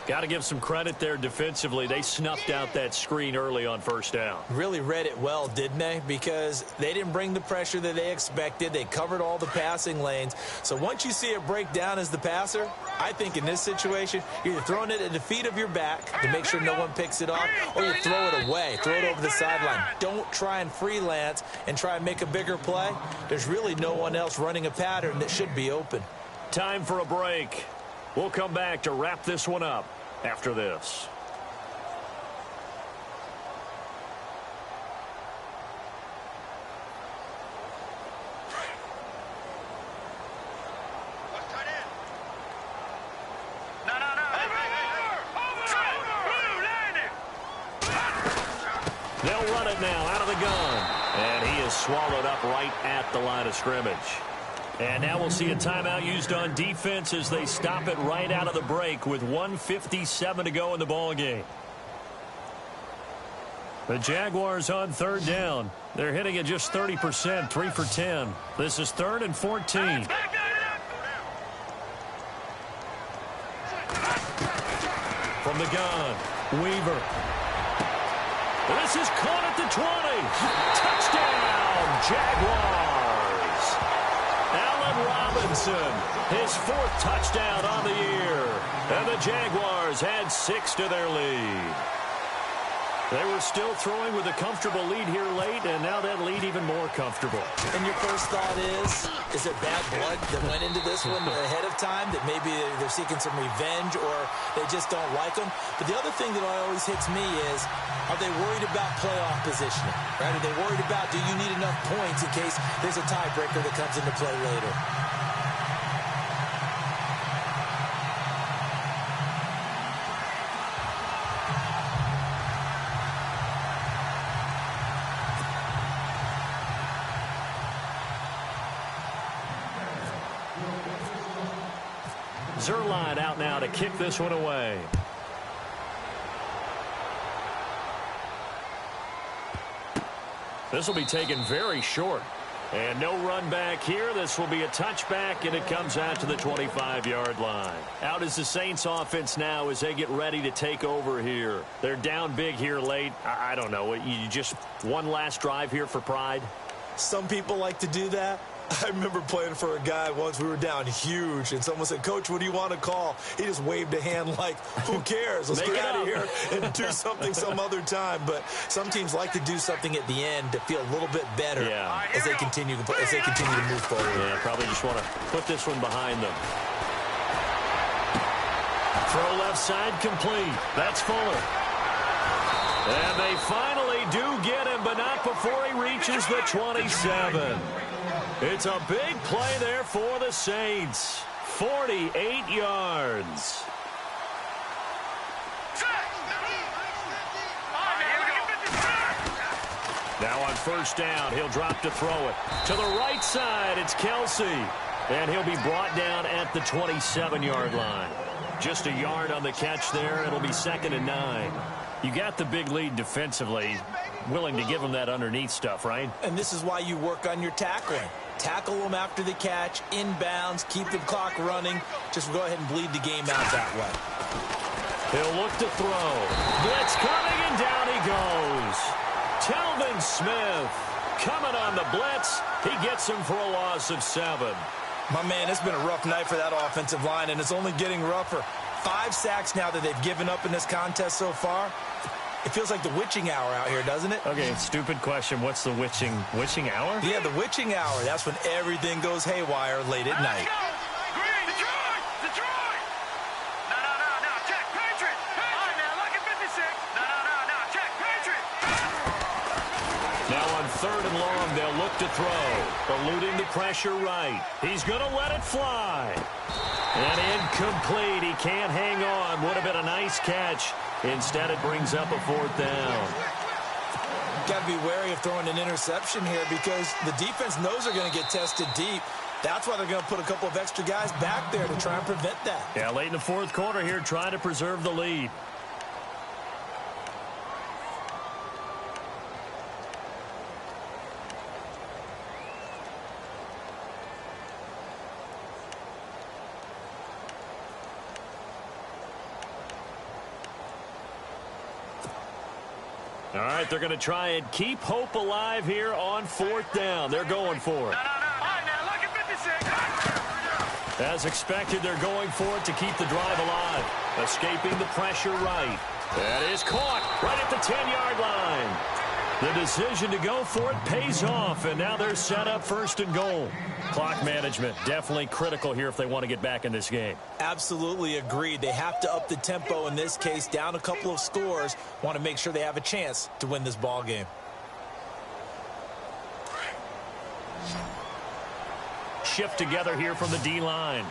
Got to give some credit there defensively. They snuffed out that screen early on first down. Really read it well, didn't they? Because they didn't bring the pressure that they expected. They covered all the passing lanes. So once you see it break down as the passer, I think in this situation, you're either throwing it at the feet of your back to make sure no one picks it off, or you throw it away, throw it over the sideline. Don't try and freelance and try and make a bigger play. There's really no one else running a pattern that should be open. Time for a break. We'll come back to wrap this one up after this. They'll run it now out of the gun. And he is swallowed up right at the line of scrimmage. And now we'll see a timeout used on defense as they stop it right out of the break with 1:57 to go in the ball game. The Jaguars on third down. They're hitting at just 30%, 3 for 10. This is 3rd and 14. From the gun, Weaver. This is caught at the 20. Touchdown, Jaguars. Allen Robinson, his 4th touchdown on the year. And the Jaguars add 6 to their lead. They were still throwing with a comfortable lead here late, and now that lead even more comfortable. And your first thought is it bad blood that went into this one ahead of time, that maybe they're seeking some revenge or they just don't like them? But the other thing that always hits me is, are they worried about playoff positioning? Right? Are they worried about, do you need enough points in case there's a tiebreaker that comes into play later? Zerline out now to kick this one away. This will be taken very short. And no run back here. This will be a touchback, and it comes out to the 25-yard line. Out is the Saints offense now as they get ready to take over here. They're down big here late. I don't know. You just one last drive here for pride? Some people like to do that. I remember playing for a guy once. We were down huge, and someone said, "Coach, what do you want to call?" He just waved a hand like, who cares? Let's get out of here and do something some other time. But some teams like to do something at the end to feel a little bit better as they continue to move forward. Yeah, probably just want to put this one behind them. Throw left side complete. That's Fuller. And they finally do get him, but not before he reaches the 27. It's a big play there for the Saints. 48 yards. Now on first down, he'll drop to throw it. To the right side, it's Kelsey. And he'll be brought down at the 27-yard line. Just a yard on the catch there. It'll be 2nd and 9. You got the big lead defensively. Willing to give them that underneath stuff, right? And this is why you work on your tackling. Tackle them after the catch, inbounds, keep the clock running. Just go ahead and bleed the game out that way. He'll look to throw. Blitz coming, and down he goes. Telvin Smith coming on the blitz. He gets him for a loss of 7. My man, it's been a rough night for that offensive line, and it's only getting rougher. 5 sacks now that they've given up in this contest so far. It feels like the witching hour out here, doesn't it? Okay, stupid question. What's the witching hour? Yeah, the witching hour. That's when everything goes haywire late at night. Detroit! No, check, Patriot! All right, now, lucky 56. No, check, Patriot! Now on 3rd and long, they'll look to throw. Eluding the pressure right. He's going to let it fly. And incomplete. He can't hang on. Would have been a nice catch. Instead, it brings up a 4th down. Got to be wary of throwing an interception here because the defense knows they're going to get tested deep. That's why they're going to put a couple of extra guys back there to try and prevent that. Yeah, late in the 4th quarter here, trying to preserve the lead. All right, they're going to try and keep hope alive here on 4th down. They're going for it. No. All right, now, look at 56. As expected, they're going for it to keep the drive alive. Escaping the pressure right. That is caught right at the 10-yard line. The decision to go for it pays off, and now they're set up 1st and goal. Clock management definitely critical here if they want to get back in this game. Absolutely agreed. They have to up the tempo in this case, down a couple of scores. Want to make sure they have a chance to win this ball game. Shift together here from the D-line.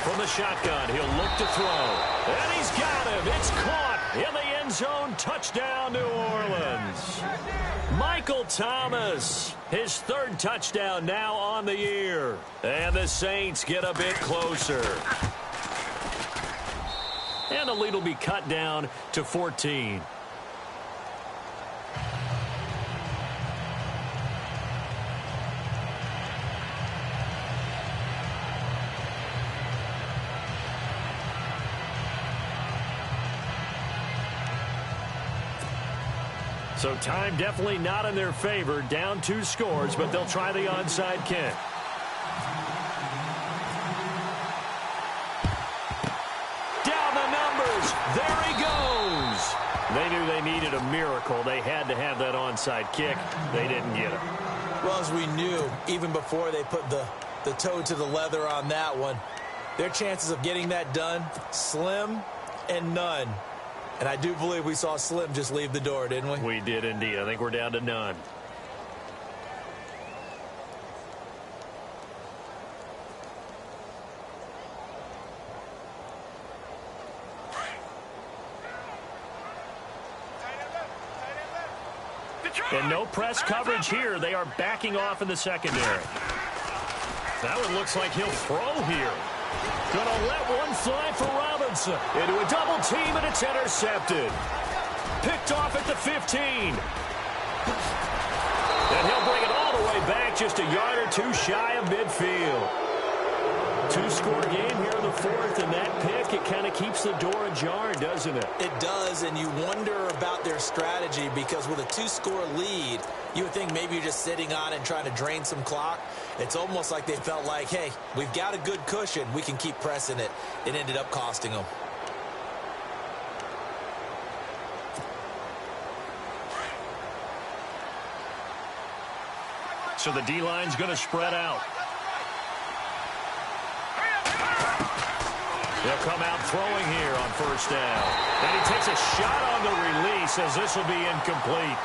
From the shotgun, he'll look to throw. And he's got him. It's caught in the end zone. Touchdown, New Orleans. Michael Thomas, his 3rd touchdown now on the year. And the Saints get a bit closer. And the lead will be cut down to 14. So time definitely not in their favor. Down 2 scores, but they'll try the onside kick. Down the numbers. There he goes. They knew they needed a miracle. They had to have that onside kick. They didn't get it. Well, as we knew, even before they put the toe to the leather on that one, their chances of getting that done, slim and none. And I do believe we saw Slim just leave the door, didn't we? We did indeed. I think we're down to none. And no press coverage here. They are backing off in the secondary. That one looks like he'll throw here. Gonna let one fly for Robinson. Into a double team, and it's intercepted. Picked off at the 15. And he'll bring it all the way back, just a yard or 2 shy of midfield. 2-score game here in the 4th, and that pick, it kind of keeps the door ajar, doesn't it? It does, and you wonder about their strategy because with a 2-score lead, you would think maybe you're just sitting on it and trying to drain some clock. It's almost like they felt like, hey, we've got a good cushion. We can keep pressing it. It ended up costing them. So the D-line's going to spread out. They'll come out throwing here on 1st down. And he takes a shot on the release as this will be incomplete.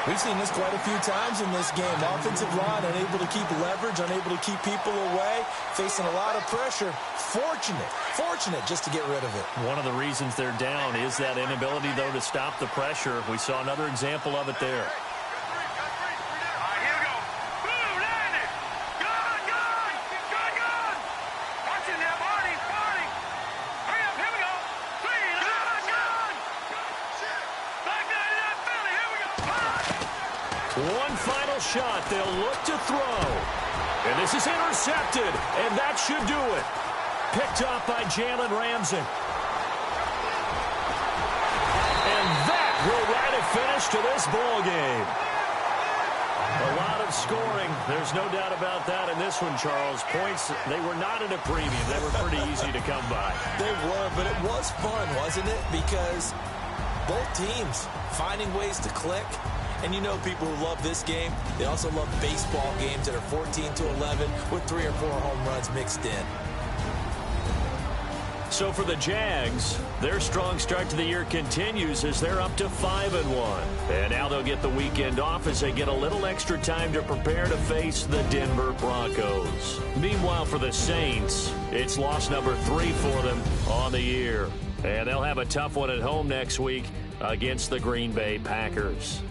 We've seen this quite a few times in this game. Offensive line unable to keep leverage, unable to keep people away, facing a lot of pressure. Fortunate just to get rid of it. One of the reasons they're down is that inability, though, to stop the pressure. We saw another example of it there. One final shot. They'll look to throw. And this is intercepted. And that should do it. Picked off by Jalen Ramsey. And that will write a finish to this ball game. A lot of scoring. There's no doubt about that in this one, Charles. Points, they were not in a premium. They were pretty easy to come by. They were, but it was fun, wasn't it? Because both teams finding ways to click. And you know people who love this game, they also love baseball games that are 14-11 with 3 or 4 home runs mixed in. So for the Jags, their strong start to the year continues as they're up to 5-1. And now they'll get the weekend off as they get a little extra time to prepare to face the Denver Broncos. Meanwhile, for the Saints, it's loss number 3 for them on the year. And they'll have a tough one at home next week against the Green Bay Packers.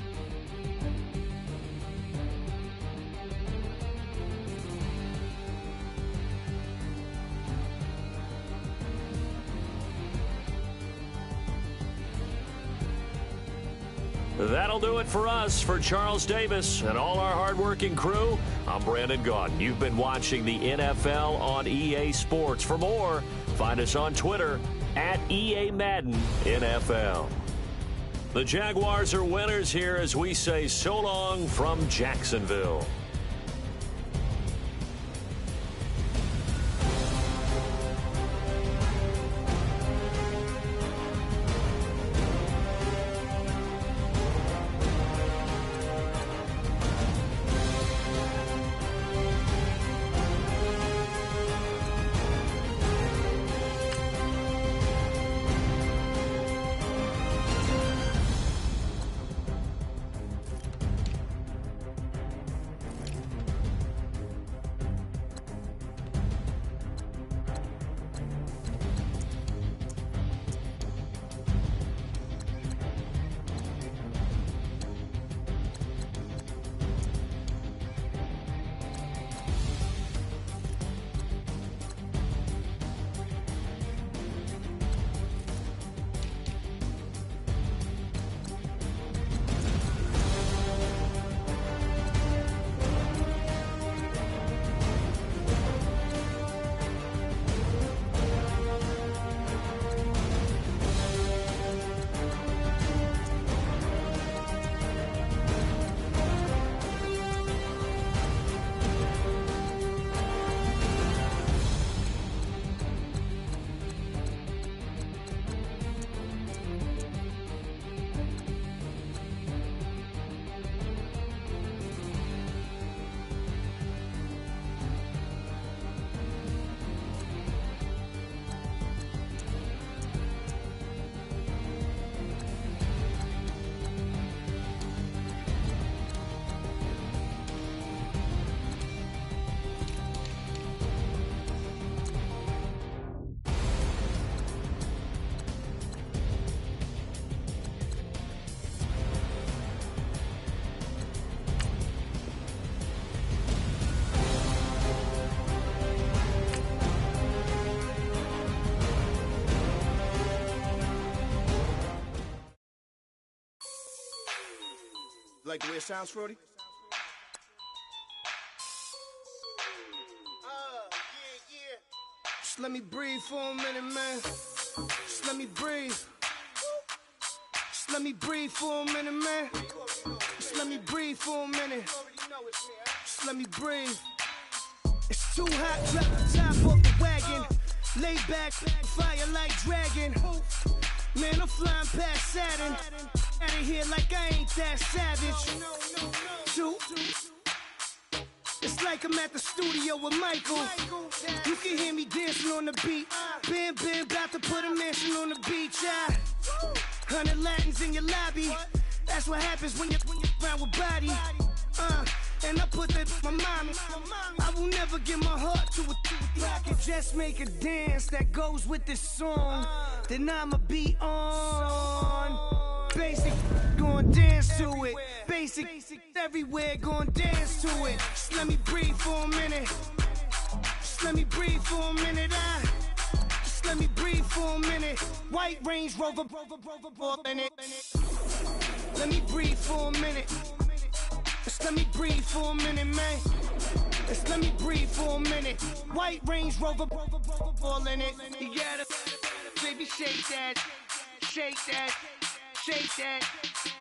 That'll do it for us. For Charles Davis and all our hardworking crew, I'm Brandon Gaudin. You've been watching the NFL on EA Sports. For more, find us on Twitter @EA Madden NFL. The Jaguars are winners here as we say so long from Jacksonville. Like the way it sounds, Frody? Just let me breathe for a minute, man. Just let me breathe. Just let me breathe for a minute, man. Just let me breathe for a minute. Just let me breathe. It's too hot, drop the top off the wagon. Lay back, fire like dragon. Man, I'm flying past Saturn. Out of here like I ain't that savage. Two. It's like I'm at the studio with Michael. You can hear me dancing on the beat. Bam, bam, about to put a mansion on the beach. 100 Latins in your lobby. That's what happens when you're around with body. And I put that in my mommy. I will never give my heart to a I can just make a dance that goes with this song. Then I'ma be on. Basic, gon' dance to it. Basic, everywhere, gon' dance to it. Just let me breathe for a minute. Just let me breathe for a minute. Just let me breathe for a minute. White Range Rover, in it. Let me breathe for a minute. Just let me breathe for a minute, man. Just let me breathe for a minute. White Range Rover, all in it. You gotta, baby, shake that, shake that. Shake that.